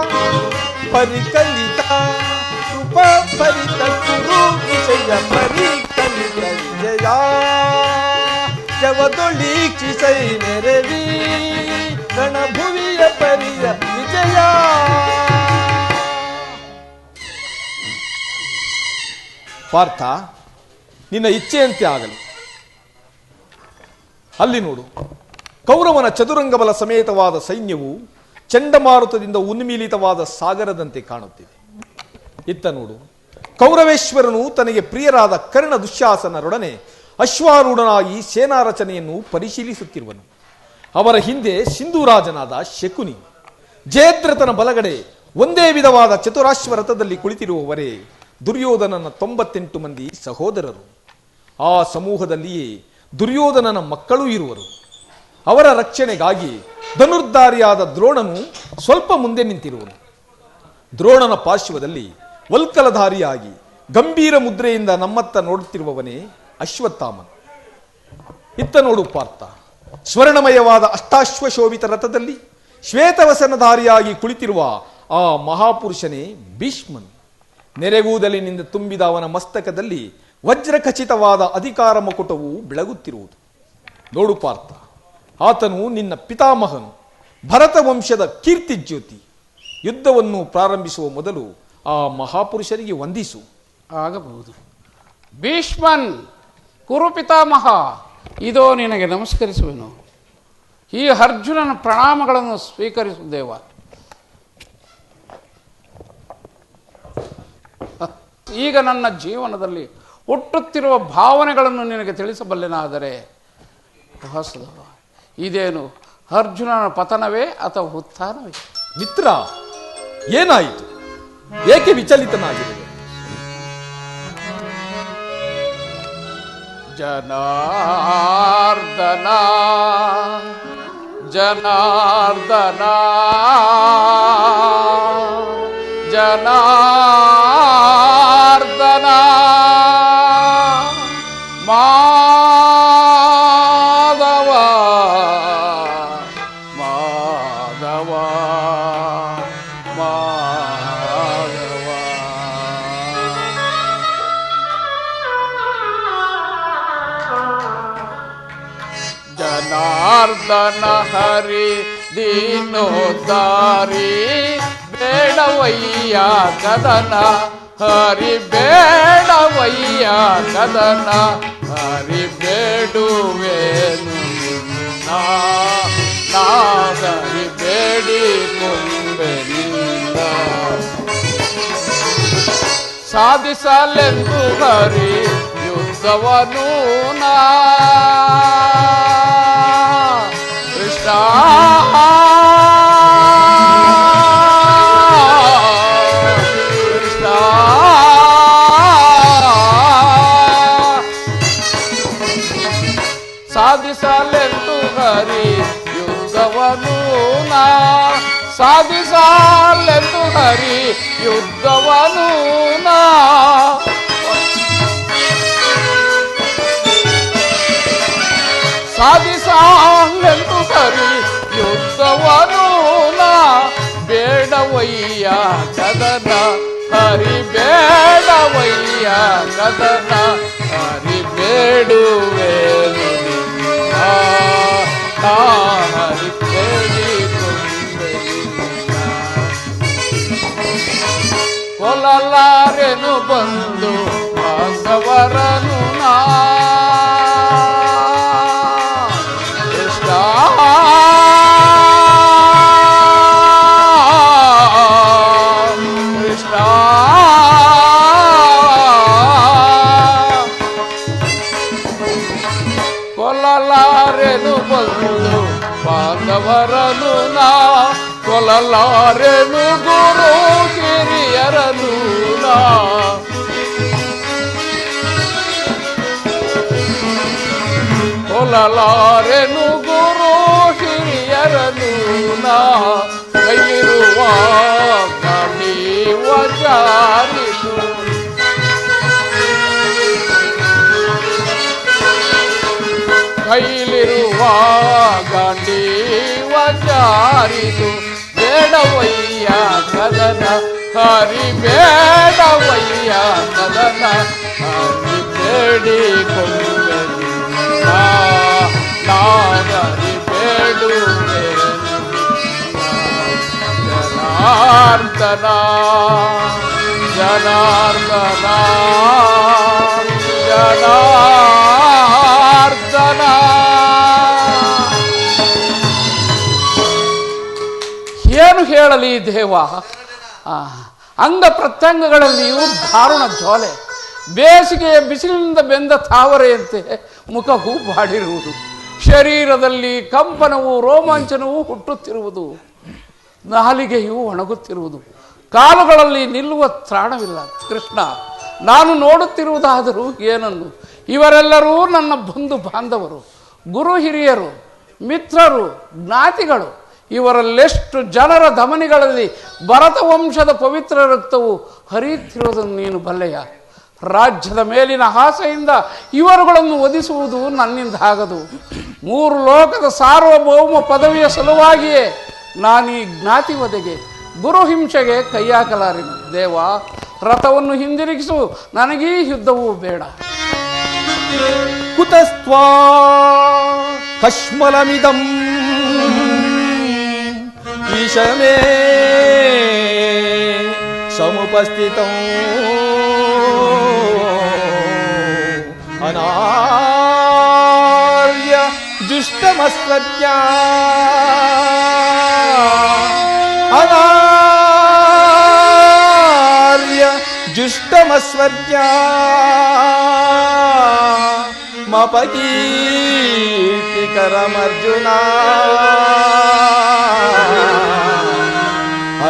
परिकलिता रूप भरित कुरु विषय परिकलित विजया जवदुलीक्षि सैन्यरवी रणभुविय परिय विजया ಪಾರ್ಥ, ನಿನ್ನ ಇಚ್ಛೆಯಂತೆ ಆಗಲಿ. ಅಲ್ಲಿ ನೋಡು, ಕೌರವನ ಚದುರಂಗಬಲ ಸಮೇತವಾದ ಸೈನ್ಯವು ಚಂಡಮಾರುತದಿಂದ ಉನ್ಮೀಲಿತವಾದ ಸಾಗರದಂತೆ ಕಾಣುತ್ತಿದೆ. ಇತ್ತ ನೋಡು, ಕೌರವೇಶ್ವರನು ತನಗೆ ಪ್ರಿಯರಾದ ಕರ್ಣ ದುಶ್ಯಾಸನರೊಡನೆ ಅಶ್ವಾರೂಢನಾಗಿ ಸೇನಾ ರಚನೆಯನ್ನು ಪರಿಶೀಲಿಸುತ್ತಿರುವನು. ಅವರ ಹಿಂದೆ ಸಿಂಧೂರಾಜನಾದ ಶಕುನಿ, ಜಯದ್ರಥನ ಬಲಗಡೆ ಒಂದೇ ವಿಧವಾದ ಚತುರಾಶ್ವ ರಥದಲ್ಲಿ ಕುಳಿತಿರುವವರೇ ದುರ್ಯೋಧನನ 98 ಮಂದಿ ಸಹೋದರರು. ಆ ಸಮೂಹದಲ್ಲಿಯೇ ದುರ್ಯೋಧನನ ಮಕ್ಕಳೂ ಇರುವರು. ಅವರ ರಕ್ಷಣೆಗಾಗಿ ಧನುರ್ಧಾರಿಯಾದ ದ್ರೋಣನು ಸ್ವಲ್ಪ ಮುಂದೆ ನಿಂತಿರುವನು. ದ್ರೋಣನ ಪಾರ್ಶ್ವದಲ್ಲಿ ವಲ್ಕಲಧಾರಿಯಾಗಿ ಗಂಭೀರ ಮುದ್ರೆಯಿಂದ ನಮ್ಮತ್ತ ನೋಡುತ್ತಿರುವವನೇ ಅಶ್ವತ್ಥಾಮನು. ಇತ್ತ ನೋಡು ಪಾರ್ಥ, ಸ್ವರ್ಣಮಯವಾದ ಅಷ್ಟಾಶ್ವಶೋಭಿತ ರಥದಲ್ಲಿ ಶ್ವೇತವಸನಧಾರಿಯಾಗಿ ಕುಳಿತಿರುವ ಆ ಮಹಾಪುರುಷನೇ ಭೀಷ್ಮನು. ನೆರೆಗೂದಲಿನಿಂದ ತುಂಬಿದ ಅವನ ಮಸ್ತಕದಲ್ಲಿ ವಜ್ರಖಚಿತವಾದ ಅಧಿಕಾರ ಮುಕುಟವು ಬೆಳಗುತ್ತಿರುವುದು. ನೋಡು ಪಾರ್ಥ, ಆತನು ನಿನ್ನ ಪಿತಾಮಹನು, ಭರತ ವಂಶದ ಕೀರ್ತಿ ಜ್ಯೋತಿ. ಯುದ್ಧವನ್ನು ಪ್ರಾರಂಭಿಸುವ ಮೊದಲು ಆ ಮಹಾಪುರುಷರಿಗೆ ವಂದಿಸು. ಆಗಬಹುದು. ಭೀಷ್ಮನ್, ಕುರುಪಿತಾಮಹ, ಇದೋ ನಿನಗೆ ನಮಸ್ಕರಿಸುವೆನು. ಈ ಅರ್ಜುನನ ಪ್ರಣಾಮಗಳನ್ನು ಸ್ವೀಕರಿಸು ದೇವ. ಈಗ ನನ್ನ ಜೀವನದಲ್ಲಿ ಹುಟ್ಟುತ್ತಿರುವ ಭಾವನೆಗಳನ್ನು ನಿನಗೆ ತಿಳಿಸಬಲ್ಲೆನಾದರೆ ಹೊಸದವ. ಇದೇನು ಅರ್ಜುನನ ಪತನವೇ ಅಥವಾ ಉತ್ಥಾನವೇ? ಮಿತ್ರ, ಏನಾಯಿತು? ಏಕೆ ವಿಚಲಿತನಾಗಿರುವೆ? ಜನಾರ್ದನ ಜನಾರ್ದನ ಜನಾರ್ದನ ಮಾಧವ ಮಾಧವ ಮಾಧವ ಜನಾರ್ದನ ಹರಿ ದೀನೋದ್ಧಾರಿ ಬೇಡವಯ್ಯ ಕದನ ಹರಿ ಬೇಡವಯ್ಯ ಕದನ ಹರಿ ಬೇಡುವೇನು ನಾ ಹರಿ ಬೇಡಿ ಕೊಂಬೆನಿಂದ ಸಾಧಿಸಲೆಂದು ಹರಿ ಯುದ್ಧವನು ನಾ ಕೃಷ್ಣ ಸಾಧಿಸಲೆಂದು ಹರಿ ಯುದ್ಧವನು ನಾ ಸಾಧಿಸಲೆಂದು ಹರಿ ಯುದ್ಧವನು ನಾ ಸಾಧಿಸಲೆಂದು ಹರಿ ಯುದ್ಧವನು ನಾ ಬೇಡವಯ್ಯ ಕದನ ಹರಿ ಬೇಡವಯ್ಯ ಕದನ ಹರಿ ಬೇಡುವೇನು ಹರಿ ಬೇಡಿ ಕೊಲ್ಲಲಾರೆನು ಬಂದು ಬಾಂಧವರನು ನಾ ಕೃಷ್ಣ ಕೃಷ್ಣ ಕೊಲ್ಲಲಾರೆನು ಬಂದು ಬಾಂಧವರನು ನಾ ಕೊಲ್ಲಲಾರೆನು ಗುರು ಹಿರಿಯರನು ನಾ ಕೊಲ್ಲಲಾರೆನು ಗುರು ಹಿರಿಯರನು ನಾ ಕೈಲಿರುವ ನೀವ ಜಾರಿದು ಕೈಲಿರುವ ಗಾಂಡೀವ ಜಾರಿದು ಬೇಡವಯ್ಯ ಕದನ ಹರಿ ಬೇಡವಯ್ಯ ಕದನ ಹರಿ ಬೇಡಿಕೊಂಡೆ ನಾಗರಿ ಬೇಡುವೆ ಜನಾರ್ದನ ಜನಾರ್ದನ ಜನಾರ್ದನ. ಏನು ಹೇಳಲಿ ದೇವ, ಅಂಗ ಪ್ರತ್ಯಂಗಗಳಲ್ಲಿಯೂ ದಾರುಣ ಜ್ವಾಲೆ, ಬೇಸಿಗೆಯ ಬಿಸಿಲಿನಿಂದ ಬೆಂದ ತಾವರೆಯಂತೆ ಮುಖವು ಬಾಡಿರುವುದು, ಶರೀರದಲ್ಲಿ ಕಂಪನವು ರೋಮಾಂಚನವೂ ಹುಟ್ಟುತ್ತಿರುವುದು, ನಾಲಿಗೆಯೂ ಒಣಗುತ್ತಿರುವುದು, ಕಾಲುಗಳಲ್ಲಿ ನಿಲ್ಲುವ ತ್ರಾಣವಿಲ್ಲ. ಕೃಷ್ಣ, ನಾನು ನೋಡುತ್ತಿರುವುದಾದರೂ ಏನನ್ನು? ಇವರೆಲ್ಲರೂ ನನ್ನ ಬಂಧು ಬಾಂಧವರು, ಗುರು ಹಿರಿಯರು, ಮಿತ್ರರು, ಜ್ಞಾತಿಗಳು. ಇವರಲ್ಲೆಷ್ಟು ಜನರ ಧಮನಿಗಳಲ್ಲಿ ಭರತ ವಂಶದ ಪವಿತ್ರ ರಕ್ತವು ಹರಿಯುತ್ತಿರುವುದನ್ನು ನೀನು ಬಲ್ಲೆಯ? ರಾಜ್ಯದ ಮೇಲಿನ ಆಸೆಯಿಂದ ಇವರುಗಳನ್ನು ವಧಿಸುವುದು ನನ್ನಿಂದ ಆಗದು. 3 ಲೋಕದ ಸಾರ್ವಭೌಮ ಪದವಿಯ ಸಲುವಾಗಿಯೇ ನಾನೀ ಜ್ಞಾತಿ ವಧೆಗೆ, ಗುರು ಹಿಂಸೆಗೆ ಕೈ ಹಾಕಲಾರೆನು. ದೇವ, ರಥವನ್ನು ಹಿಂದಿರುಗಿಸು, ನನಗೀ ಯುದ್ಧವೂ ಬೇಡ. ಕುತಸ್ತ್ವಾ ಕಶ್ಮಲಮಿದಂ ಈಶಮೇ ಸಮುಪಸ್ಥಿತಂ ಅನಾರ್ಯ ಜುಷ್ಟಮಸ್ವಜ್ಞಾ ಅನಾರ್ಯ ಜುಷ್ಟಮಸ್ವಜ್ಞಾ ಮಪಕೀರ್ತಿಕರಮರ್ಜುನ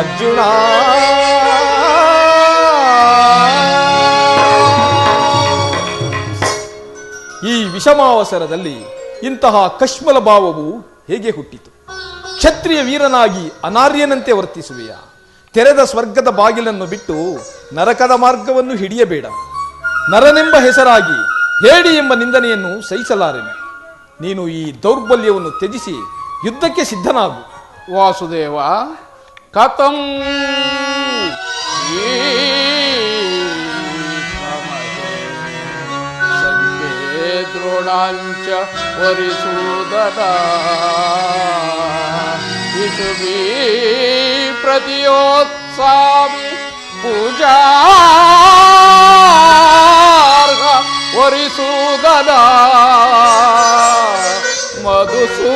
ಅರ್ಜುನ. ಈ ವಿಷಮಾವಸರದಲ್ಲಿ ಇಂತಹ ಕಶ್ಮಲ ಭಾವವು ಹೇಗೆ ಹುಟ್ಟಿತು? ಕ್ಷತ್ರಿಯ ವೀರನಾಗಿ ಅನಾರ್ಯನಂತೆ ವರ್ತಿಸುವೆಯಾ? ತೆರೆದ ಸ್ವರ್ಗದ ಬಾಗಿಲನ್ನು ಬಿಟ್ಟು ನರಕದ ಮಾರ್ಗವನ್ನು ಹಿಡಿಯಬೇಡ. ನರನೆಂಬ ಹೆಸರಾಗಿ ಹೇಡಿ ಎಂಬ ನಿಂದನೆಯನ್ನು ಸಹಿಸಲಾರೆನು. ನೀನು ಈ ದೌರ್ಬಲ್ಯವನ್ನು ತ್ಯಜಿಸಿ ಯುದ್ಧಕ್ಕೆ ಸಿದ್ಧನಾಗು. ವಾಸುದೇವ, ಕಥಂ ಸಂಖ್ಯೆ ದ್ರೋಣಾಂಚ ವರಿಸೂದನ ವಿಷುಭೀ ಪ್ರತಿಯೋತ್ಸಾಮಿ ಪೂಜಾರ್ಹ ವರಿಸೂದನ ಮಧುಸೂದನ.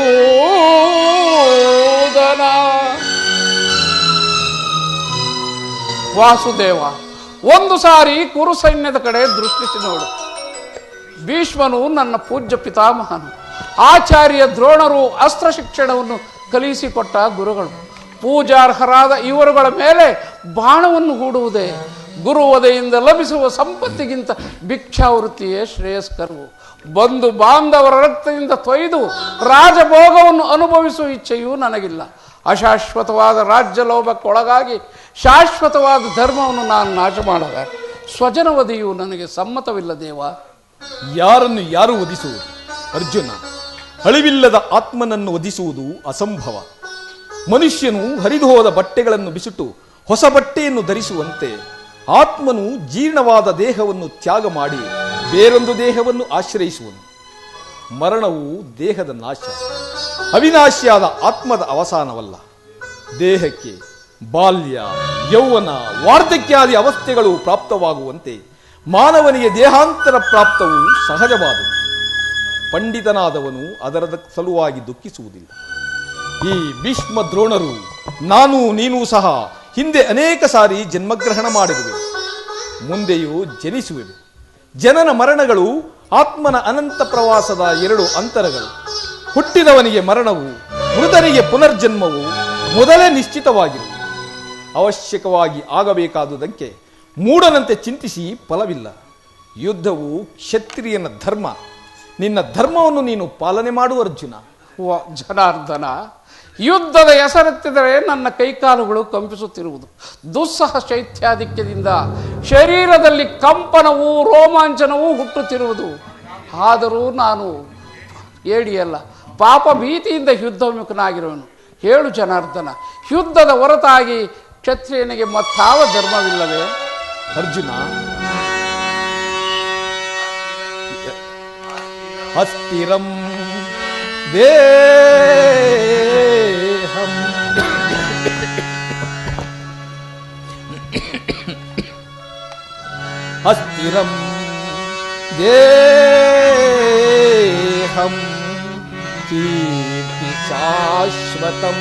ವಾಸುದೇವ, ಒಂದು ಸಾರಿ ಕುರು ಸೈನ್ಯದ ಕಡೆ ದೃಷ್ಟಿಸಿ ನೋಡು. ಭೀಷ್ಮನು ನನ್ನ ಪೂಜ್ಯ ಪಿತಾಮಹನು, ಆಚಾರ್ಯ ದ್ರೋಣರು ಅಸ್ತ್ರ ಶಿಕ್ಷಣವನ್ನು ಕಲಿಸಿಕೊಟ್ಟ ಗುರುಗಳು. ಪೂಜಾರ್ಹರಾದ ಇವರುಗಳ ಮೇಲೆ ಬಾಣವನ್ನು ಹೂಡುವುದೇ ಗುರುವದೆಯಿಂದ ಲಭಿಸುವ ಸಂಪತ್ತಿಗಿಂತ ಭಿಕ್ಷಾವೃತ್ತಿಯೇ ಶ್ರೇಯಸ್ಕರವು. ಬಂಧು ಬಾಂಧವರ ರಕ್ತದಿಂದ ತೊಯ್ದು ರಾಜಭೋಗವನ್ನು ಅನುಭವಿಸುವ ಇಚ್ಛೆಯೂ ನನಗಿಲ್ಲ. ಅಶಾಶ್ವತವಾದ ರಾಜ್ಯ ಲೋಭಕ್ಕೊಳಗಾಗಿ ಶಾಶ್ವತವಾದ ಧರ್ಮವನ್ನು ನಾನು ನಾಶ ಮಾಡದ ಸ್ವಜನವಧಿಯು ನನಗೆ ಸಮ್ಮತವಿಲ್ಲ. ದೇವ, ಯಾರನ್ನು ಯಾರು ವಧಿಸುವುದು? ಅರ್ಜುನ, ಅಳಿವಿಲ್ಲದ ಆತ್ಮನನ್ನು ವಧಿಸುವುದು ಅಸಂಭವ. ಮನುಷ್ಯನು ಹರಿದು ಹೋದ ಬಟ್ಟೆಗಳನ್ನು ಬಿಸಿಟು ಹೊಸ ಬಟ್ಟೆಯನ್ನು ಧರಿಸುವಂತೆ ಆತ್ಮನು ಜೀರ್ಣವಾದ ದೇಹವನ್ನು ತ್ಯಾಗ ಮಾಡಿ ಬೇರೊಂದು ದೇಹವನ್ನು ಆಶ್ರಯಿಸುವನು. ಮರಣವು ದೇಹದ ನಾಶ, ಅವಿನಾಶಿಯಾದ ಆತ್ಮದ ಅವಸಾನವಲ್ಲ. ದೇಹಕ್ಕೆ ಬಾಲ್ಯ, ಯೌವನ ವಾರ್ಧಕ್ಯಾದಿ ಅವಸ್ಥೆಗಳು ಪ್ರಾಪ್ತವಾಗುವಂತೆ ಮಾನವನಿಗೆ ದೇಹಾಂತರ ಪ್ರಾಪ್ತವು ಸಹಜವಾದವು. ಪಂಡಿತನಾದವನು ಅದರ ಸಲುವಾಗಿ ದುಃಖಿಸುವುದಿಲ್ಲ. ಈ ಭೀಷ್ಮ ದ್ರೋಣರು ನಾನು ನೀನು ಸಹ ಹಿಂದೆ ಅನೇಕ ಸಾರಿ ಜನ್ಮಗ್ರಹಣ ಮಾಡಿರುವೆ, ಮುಂದೆಯೂ ಜನಿಸುವೆವು. ಜನನ ಮರಣಗಳು ಆತ್ಮನ ಅನಂತ ಪ್ರವಾಸದ ಎರಡು ಅಂತರಗಳು. ಹುಟ್ಟಿದವನಿಗೆ ಮರಣವು, ಮೃತನಿಗೆ ಪುನರ್ಜನ್ಮವು ಮೊದಲೇ ನಿಶ್ಚಿತವಾಗಿರುವುದು. ಅವಶ್ಯಕವಾಗಿ ಆಗಬೇಕಾದುದಕ್ಕೆ ಮೂಢನಂತೆ ಚಿಂತಿಸಿ ಫಲವಿಲ್ಲ. ಯುದ್ಧವು ಕ್ಷತ್ರಿಯನ ಧರ್ಮ. ನಿನ್ನ ಧರ್ಮವನ್ನು ನೀನು ಪಾಲನೆ ಮಾಡು ಅರ್ಜುನ. ಜನಾರ್ದನ, ಯುದ್ಧದ ಹೆಸರೆತ್ತಿದರೆ ನನ್ನ ಕೈಕಾಲುಗಳು ಕಂಪಿಸುತ್ತಿರುವುದು. ದುಸ್ಸಹ ಶೈತ್ಯಾಧಿಕ್ಯದಿಂದ ಶರೀರದಲ್ಲಿ ಕಂಪನವೂ ರೋಮಾಂಚನವೂ ಹುಟ್ಟುತ್ತಿರುವುದು. ಆದರೂ ನಾನು ಏಡಿಯಲ್ಲ, ಪಾಪ ಭೀತಿಯಿಂದ ಯುದ್ಧವಿಮುಖನಾಗಿರುವನು. ಹೇಳು ಜನಾರ್ದನ, ಯುದ್ಧದ ಹೊರತಾಗಿ ಕ್ಷತ್ರಿಯನಿಗೆ ಮತ್ತಾವ ಧರ್ಮವಿಲ್ಲವೇ? ಅರ್ಜುನ, ಅಸ್ಥಿರಂ ದೇಹಂ ಅಸ್ಥಿರಂ ದೇಹಂ ಕೀರ್ತಿ ಶಾಶ್ವತಂ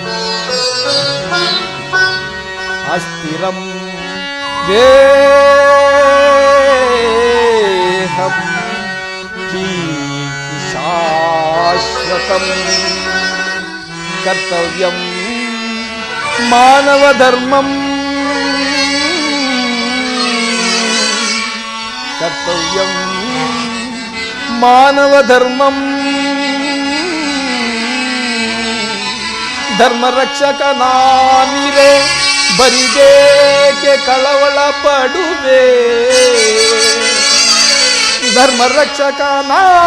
ಅಸ್ಥಿರಂ ದೇಹಂ ಕೀರ್ತಿ ಶಾಶ್ವತಂ ಕರ್ತವ್ಯಂ ಮಾನವ ಧರ್ಮಂ ಕರ್ತವ್ಯಂ ಮಾನವ ಧರ್ಮಂ ಧರ್ಮ ರಕ್ಷಕ ನಾನಿರೆ ಬರಿದೇಕೆ ಕಳವಳ ಪಡುವೆ ಧರ್ಮ ರಕ್ಷಕ ನಾನಿರೆ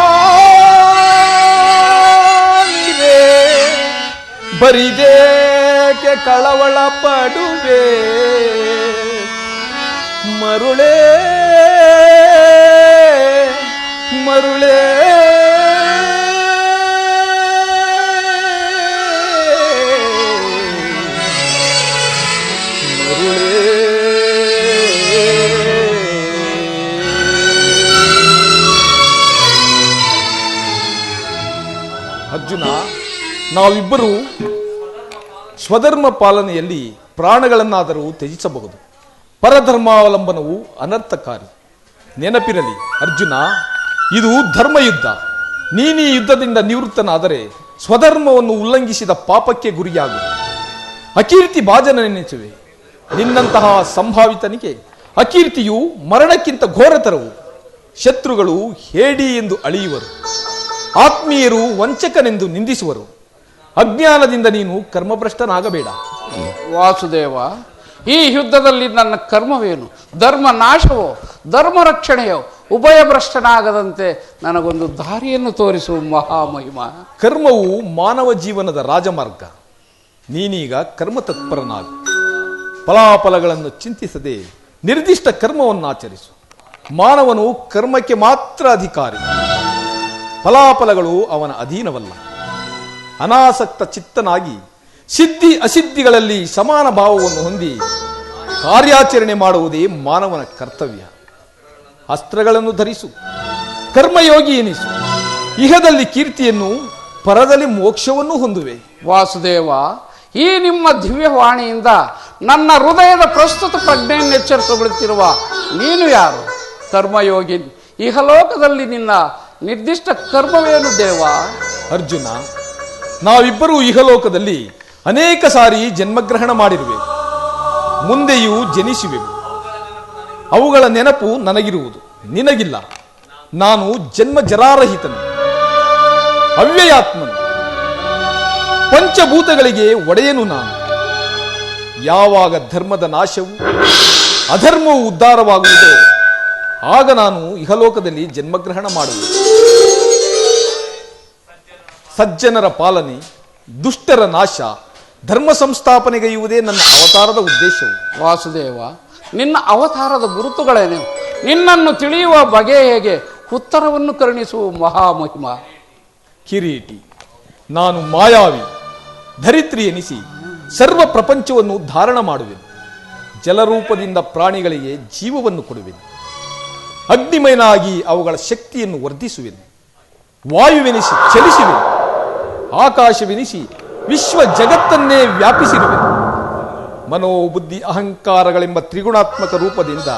ಬರಿದೇಕೆ ಕಳವಳ ಪಡುವೆ ಮರುಳೇ ಮರುಳೇ ಅರ್ಜುನ, ನಾವಿಬ್ಬರು ಸ್ವಧರ್ಮ ಪಾಲನೆಯಲ್ಲಿ ಪ್ರಾಣಗಳನ್ನಾದರೂ ತ್ಯಜಿಸಬಹುದು. ಪರಧರ್ಮಾವಲಂಬನವು ಅನರ್ಥಕಾರಿ. ನೆನಪಿರಲಿ ಅರ್ಜುನ, ಇದು ಧರ್ಮಯುದ್ಧ. ನೀನೀ ಯುದ್ಧದಿಂದ ನಿವೃತ್ತನಾದರೆ ಸ್ವಧರ್ಮವನ್ನು ಉಲ್ಲಂಘಿಸಿದ ಪಾಪಕ್ಕೆ ಗುರಿಯಾಗುವ ಅಕೀರ್ತಿ ಭಾಜನೆನಿಸುವೆ. ನಿನ್ನಂತಹ ಸಂಭಾವಿತನಿಗೆ ಅಕೀರ್ತಿಯು ಮರಣಕ್ಕಿಂತ ಘೋರತರವು. ಶತ್ರುಗಳು ಹೇಡಿ ಎಂದು ಅಳಿಯುವರು, ಆತ್ಮೀಯರು ವಂಚಕನೆಂದು ನಿಂದಿಸುವರು. ಅಜ್ಞಾನದಿಂದ ನೀನು ಕರ್ಮಭ್ರಷ್ಟನಾಗಬೇಡ. ವಾಸುದೇವ, ಈ ಯುದ್ಧದಲ್ಲಿ ನನ್ನ ಕರ್ಮವೇನು? ಧರ್ಮ ನಾಶವೋ ಧರ್ಮ ರಕ್ಷಣೆಯೋ? ಉಭಯ ಭ್ರಷ್ಟನಾಗದಂತೆ ನನಗೊಂದು ದಾರಿಯನ್ನು ತೋರಿಸುವ ಮಹಾಮಹಿಮ. ಕರ್ಮವು ಮಾನವ ಜೀವನದ ರಾಜಮಾರ್ಗ. ನೀನೀಗ ಕರ್ಮ ತತ್ಪರನಾಗು. ಫಲಾಫಲಗಳನ್ನು ಚಿಂತಿಸದೆ ನಿರ್ದಿಷ್ಟ ಕರ್ಮವನ್ನು ಆಚರಿಸು. ಮಾನವನು ಕರ್ಮಕ್ಕೆ ಮಾತ್ರ ಅಧಿಕಾರಿ, ಫಲಾಫಲಗಳು ಅವನ ಅಧೀನವಲ್ಲ. ಅನಾಸಕ್ತ ಚಿತ್ತನಾಗಿ ಸಿದ್ಧಿ ಅಸಿದ್ಧಿಗಳಲ್ಲಿ ಸಮಾನ ಭಾವವನ್ನು ಹೊಂದಿ ಕಾರ್ಯಾಚರಣೆ ಮಾಡುವುದೇ ಮಾನವನ ಕರ್ತವ್ಯ. ಅಸ್ತ್ರಗಳನ್ನು ಧರಿಸು, ಕರ್ಮಯೋಗಿ ಎನಿಸು. ಇಹದಲ್ಲಿ ಕೀರ್ತಿಯನ್ನು, ಪರದಲ್ಲಿ ಮೋಕ್ಷವನ್ನು ಹೊಂದುವೆ. ವಾಸುದೇವ, ಈ ನಿಮ್ಮ ದಿವ್ಯವಾಣಿಯಿಂದ ನನ್ನ ಹೃದಯದ ಪ್ರಸ್ತುತ ಪ್ರಜ್ಞೆಯನ್ನು ಎಚ್ಚರಿಸಬಿಡುತ್ತಿರುವ ನೀನು ಯಾರು? ಕರ್ಮಯೋಗಿ. ಇಹಲೋಕದಲ್ಲಿ ನಿನ್ನ ನಿರ್ದಿಷ್ಟ ಕರ್ಮವೇನು ದೇವ? ಅರ್ಜುನ, ನಾವಿಬ್ಬರೂ ಇಹಲೋಕದಲ್ಲಿ ಅನೇಕ ಸಾರಿ ಜನ್ಮಗ್ರಹಣ ಮಾಡಿರುವೆ, ಮುಂದೆಯೂ ಜನಿಸುವೆವು. ಅವುಗಳ ನೆನಪು ನನಗಿರುವುದು, ನಿನಗಿಲ್ಲ. ನಾನು ಜನ್ಮ ಜರಾರಹಿತನು, ಅವ್ಯಯಾತ್ಮನು, ಪಂಚಭೂತಗಳಿಗೆ ಒಡೆಯನು ನಾನು. ಯಾವಾಗ ಧರ್ಮದ ನಾಶವು, ಅಧರ್ಮವು ಉದ್ಧಾರವಾಗುವುದೋ ಆಗ ನಾನು ಇಹಲೋಕದಲ್ಲಿ ಜನ್ಮಗ್ರಹಣ ಮಾಡುವೆ. ಸಜ್ಜನರ ಪಾಲನೆ, ದುಷ್ಟರ ನಾಶ, ಧರ್ಮ ಸಂಸ್ಥಾಪನೆಗೈಯುವುದೇ ನನ್ನ ಅವತಾರದ ಉದ್ದೇಶವು. ವಾಸುದೇವ, ನಿನ್ನ ಅವತಾರದ ಗುರುತುಗಳೇನು? ನಿನ್ನನ್ನು ತಿಳಿಯುವ ಬಗೆ ಹೇಗೆ? ಉತ್ತರವನ್ನು ಕರುಣಿಸುವ ಮಹಾಮಹಿಮ. ಕಿರೀಟಿ, ನಾನು ಮಾಯಾವಿ, ಧರಿತ್ರಿ ಎನಿಸಿ ಸರ್ವ ಪ್ರಪಂಚವನ್ನು ಧಾರಣ ಮಾಡುವೆನು. ಜಲರೂಪದಿಂದ ಪ್ರಾಣಿಗಳಿಗೆ ಜೀವವನ್ನು ಕೊಡುವೆನು. ಅಗ್ನಿಮಯನಾಗಿ ಅವುಗಳ ಶಕ್ತಿಯನ್ನು ವರ್ಧಿಸುವೆನು. ವಾಯುವೆನಿಸಿ ಚಲಿಸುವೆನು. ಆಕಾಶವೆನಿಸಿ ವಿಶ್ವ ಜಗತ್ತನ್ನೇ ವ್ಯಾಪಿಸಿರುವೆನು. ಮನೋಬುದ್ಧಿ ಅಹಂಕಾರಗಳೆಂಬ ತ್ರಿಗುಣಾತ್ಮಕ ರೂಪದಿಂದ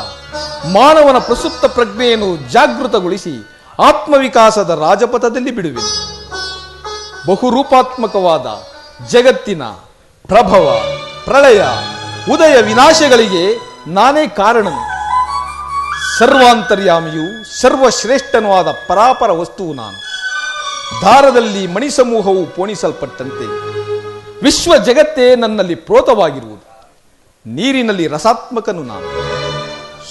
ಮಾನವನ ಪ್ರಸುಪ್ತ ಪ್ರಜ್ಞೆಯನ್ನು ಜಾಗೃತಗೊಳಿಸಿ ಆತ್ಮವಿಕಾಸದ ರಾಜಪಥದಲ್ಲಿ ಬಿಡುವೆನು. ಬಹುರೂಪಾತ್ಮಕವಾದ ಜಗತ್ತಿನ ಪ್ರಭವ, ಪ್ರಳಯ, ಉದಯ ವಿನಾಶಗಳಿಗೆ ನಾನೇ ಕಾರಣನು. ಸರ್ವಾಂತರ್ಯಾಮಿಯು ಸರ್ವಶ್ರೇಷ್ಠನೂ ಆದ ಪರಾಪರ ವಸ್ತುವು ನಾನು. ದಾರದಲ್ಲಿ ಮಣಿಸಮೂಹವು ಪೋಣಿಸಲ್ಪಟ್ಟಂತೆ ವಿಶ್ವ ಜಗತ್ತೇ ನನ್ನಲ್ಲಿ ಪ್ರೋತವಾಗಿರುವುದು. ನೀರಿನಲ್ಲಿ ರಸಾತ್ಮಕನು ನಾನು.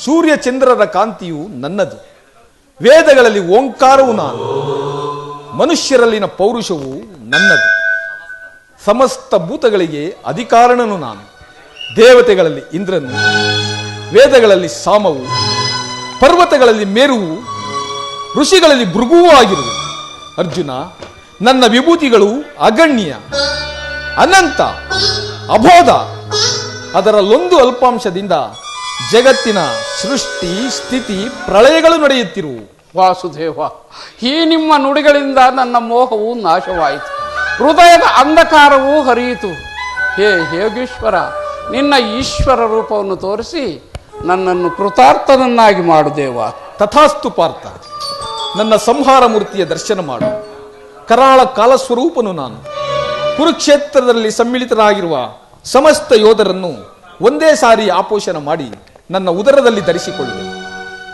ಸೂರ್ಯ ಚಂದ್ರರ ಕಾಂತಿಯು ನನ್ನದು. ವೇದಗಳಲ್ಲಿ ಓಂಕಾರವು ನಾನು. ಮನುಷ್ಯರಲ್ಲಿನ ಪೌರುಷವು ನನ್ನದು. ಸಮಸ್ತ ಭೂತಗಳಿಗೆ ಅಧಿಕಾರಣನು ನಾನು. ದೇವತೆಗಳಲ್ಲಿ ಇಂದ್ರನು, ವೇದಗಳಲ್ಲಿ ಸಾಮವು, ಪರ್ವತಗಳಲ್ಲಿ ಮೇರುವು, ಋಷಿಗಳಲ್ಲಿ ಭೃಗುವೂ ಆಗಿರುವುದು. ಅರ್ಜುನ, ನನ್ನ ವಿಭೂತಿಗಳು ಅಗಣ್ಯ, ಅನಂತ, ಅಬೋಧ. ಅದರಲ್ಲೊಂದು ಅಲ್ಪಾಂಶದಿಂದ ಜಗತ್ತಿನ ಸೃಷ್ಟಿ, ಸ್ಥಿತಿ, ಪ್ರಳಯಗಳು ನಡೆಯುತ್ತಿರುವು. ವಾಸುದೇವ, ಈ ನಿಮ್ಮ ನುಡಿಗಳಿಂದ ನನ್ನ ಮೋಹವು ನಾಶವಾಯಿತು, ಹೃದಯದ ಅಂಧಕಾರವೂ ಹರಿಯಿತು. ಹೇ ಯೋಗೀಶ್ವರ, ನಿನ್ನ ಈಶ್ವರ ರೂಪವನ್ನು ತೋರಿಸಿ ನನ್ನನ್ನು ಕೃತಾರ್ಥನನ್ನಾಗಿ ಮಾಡು ದೇವ. ತಥಾಸ್ತು ಪಾರ್ಥ, ನನ್ನ ಸಂಹಾರ ಮೂರ್ತಿಯ ದರ್ಶನ ಮಾಡು. ಕರಾಳ ಕಾಲಸ್ವರೂಪನು ನಾನು. ಕುರುಕ್ಷೇತ್ರದಲ್ಲಿ ಸಮ್ಮಿಳಿತರಾಗಿರುವ ಸಮಸ್ತ ಯೋಧರನ್ನು ಒಂದೇ ಸಾರಿ ಆಪೋಷಣ ಮಾಡಿ ನನ್ನ ಉದರದಲ್ಲಿ ಧರಿಸಿಕೊಳ್ಳುವೆ.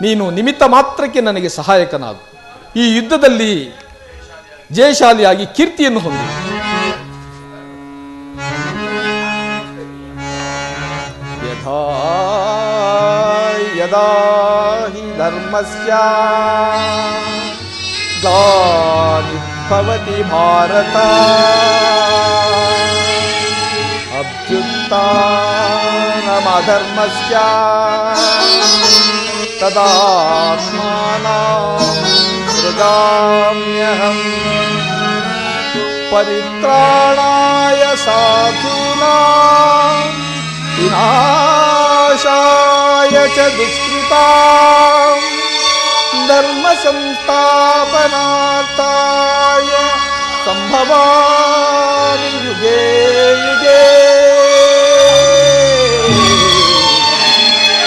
ನೀನು ನಿಮಿತ್ತ ಮಾತ್ರಕ್ಕೆ ನನಗೆ ಸಹಾಯಕನಾಗು. ಈ ಯುದ್ಧದಲ್ಲಿ ಜಯಶಾಲಿಯಾಗಿ ಕೀರ್ತಿಯನ್ನು ಹೊಂದು. ಯಥಾ ಯದಾ ಹಿ ಧರ್ಮಸ್ಯ ಗ್ಲಾನಿರ್ಭವತಿ ಭಾರತ ಅಭ್ಯುತ್ಥಾನಮಧರ್ಮಸ್ಯ ತದಾತ್ಮಾನಾಂ ಸೃಜಾಮ್ಯಹಂ ಪರಿತ್ರಾಣಾಯ ಸಾಧೂನಾಂ ವಿನಾಶಾಯ ಚ ದುಷ್ಕೃತಾಂ ಧರ್ಮ ಸಂಸ್ಥಾಪನಾರ್ಥಾಯ ಸಂಭವಾಮಿ ಯುಗೇ ಯುಗೇ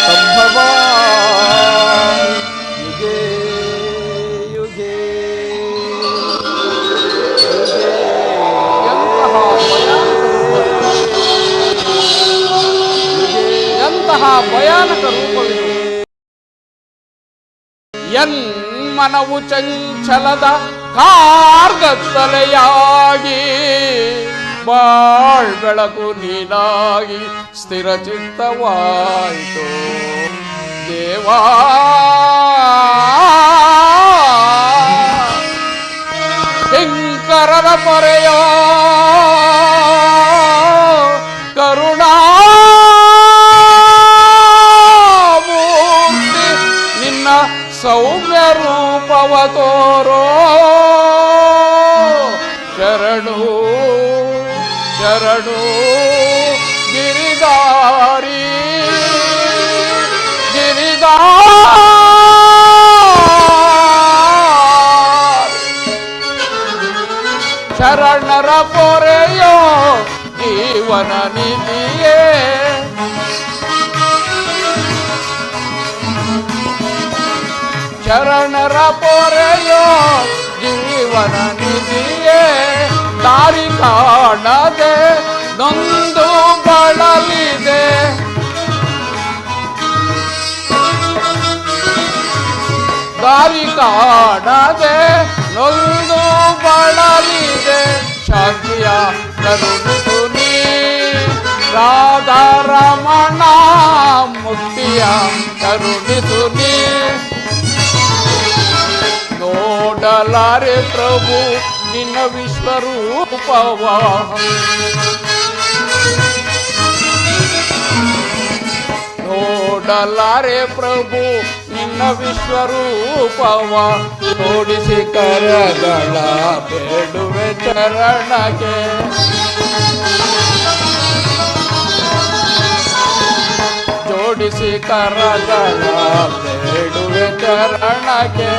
ಸಂಭವಾಮಿ ಯುಗೇ ಯುಗೇ. ಎಂತಹ ಭಯಾನಕ ರೂಪವಿದು. ಮನವು ಚಂಚಲದ ಕಾರ್ಗತ್ತಲೆಯಾಗಿ ಬಾಳ್ಬೆಳಕು ನೀನಾಗಿ ಸ್ಥಿರ ಚಿತ್ತವಾಯಿತು ದೇವಾ. ಕಿಂಕರರ ಪೊರೆಯೋ ಕರುಣಾ ನಿನ್ನ ಸೌಮ್ಯ ರೂಪವ ತೋರೋ. ಶರಣು ಶರಣು ಗಿರಿದಾರಿ ಶರಣರ ಪೊರೆಯೋ ಜೀವನ ನಿಧಿಯೇ. ಶರಣರ ಪೊರೆಯೋ ಜೀವನ ನಿಧಿಯೇ. ದಾರಿ ಕಾಣದೆ ನೊಂದು ಬಳಲಿದೆ. ದಾರಿ ಕಾಣದೆ ನೊಂದು ಬಳಲಿದೆ. ಶಾಂತಿಯ ಕರುಣಿಸು ನೀ ರಾಧಾರಮಣ, ಮುಕ್ತಿಯ ಕರುಣಿಸು ನೀ. ನೋಡಲಾರೆ ಪ್ರಭು ನಿನ್ನ ವಿಶ್ವರೂಪವ, ನೋಡಲಾರೆ ಪ್ರಭು ನಿನ್ನ ವಿಶ್ವರೂಪವ. ತೋಡಿಸಿ ಕರಗಳ ಬೇಡುವೆ ಚರಣಕ್ಕೆ. ಕರಗಳ ಬೇಡುವೆ ಚರಣಕ್ಕೆ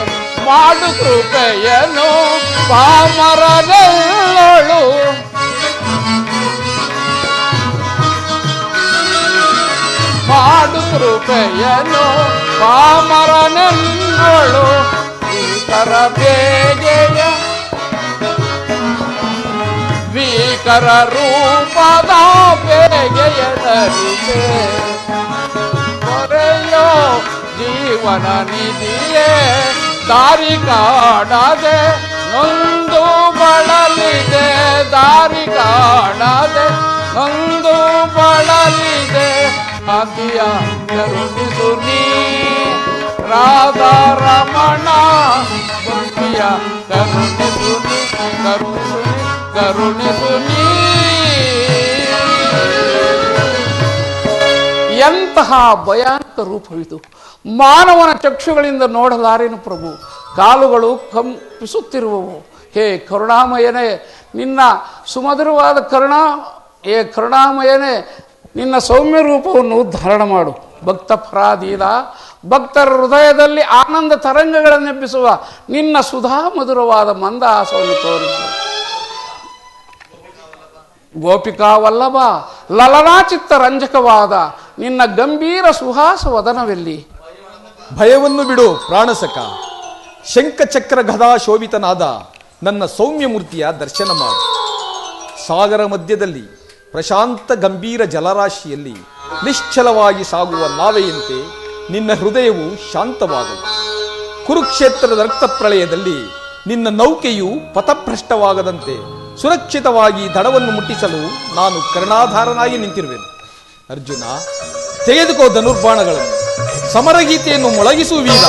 ಮಾಡು ಕೃಪೆಯನು ಪಾಮರನೆಲ್ಲಳು ಮಾಡು ಕೃಪೆಯನು ಪಾಮರನೆಲ್ಲಳು ಕರ ಬೇಗೆಯ ಭೀಕರ ರೂಪದ ಬೇಗೆಯ ಧರಿಸೆ ಕೊರೆಯೋ ಜೀವನ ನಿಧಿಯೇ ದಾರಿ ಕಾಣದೆ ನೊಂದು ಬಳಲಿದೆ ದಾರಿ ಕಾಣದೆ ನೊಂದು ಬಳಲಿದೆ ಕಾಂತಿಯ ಕರುಣಿಸು ನೀ ರಾಧಾ ರಮಣ ಭಕ್ತಿಯ ಕರುಣಿಸು ನೀ ಕರುಣಿಸು ನೀ ಕರುಣಿಸು ನೀ. ಎಂತಹ ಭಯಾನಕ ರೂಪವಿದು, ಮಾನವನ ಚಕ್ಷುಗಳಿಂದ ನೋಡಲಾರೇನು ಪ್ರಭು. ಕಾಲುಗಳು ಕಂಪಿಸುತ್ತಿರುವವು. ಹೇ ಕರುಣಾಮಯನೇ, ನಿನ್ನ ಸುಮಧುರವಾದ ಕರುಣಾಮಯನೇ, ನಿನ್ನ ಸೌಮ್ಯ ರೂಪವನ್ನು ಧಾರಣ ಮಾಡು. ಭಕ್ತ ಪರಾಧೀನ ಭಕ್ತರ ಹೃದಯದಲ್ಲಿ ಆನಂದ ತರಂಗಗಳನ್ನೆಬ್ಬಿಸುವ ನಿನ್ನ ಸುಧಾ ಮಧುರವಾದ ಮಂದಹಾಸವನ್ನು ತೋರಿಸು. ಗೋಪಿಕಾ ವಲ್ಲಭ ಲಲನಾಚಿತ್ತ ರಂಜಕವಾದ ನಿನ್ನ ಗಂಭೀರ ಸುಹಾಸ ವದನವೆಲ್ಲಿ? ಭಯವನ್ನು ಬಿಡು ಪ್ರಾಣಸಕ, ಶಂಖಚಕ್ರ ಗದಾ ಶೋಭಿತನಾದ ನನ್ನ ಸೌಮ್ಯ ಮೂರ್ತಿಯ ದರ್ಶನ ಮಾಡು. ಸಾಗರ ಮಧ್ಯದಲ್ಲಿ ಪ್ರಶಾಂತ ಗಂಭೀರ ಜಲರಾಶಿಯಲ್ಲಿ ನಿಶ್ಚಲವಾಗಿ ಸಾಗುವ ನಾವೆಯಂತೆ ನಿನ್ನ ಹೃದಯವು ಶಾಂತವಾಗಲು. ಕುರುಕ್ಷೇತ್ರದ ರಕ್ತ ಪ್ರಳಯದಲ್ಲಿ ನಿನ್ನ ನೌಕೆಯು ಪಥಭ್ರಷ್ಟವಾಗದಂತೆ ಸುರಕ್ಷಿತವಾಗಿ ದಡವನ್ನು ಮುಟ್ಟಿಸಲು ನಾನು ಕರುಣಾಧಾರನಾಗಿ ನಿಂತಿರುವೆನು. ಅರ್ಜುನ, ತೆಗೆದುಕೋ ಧನುರ್ಬಾಣಗಳನ್ನು, ಸಮರಗೀತೆಯನ್ನು ಮೊಳಗಿಸು ವೀರ.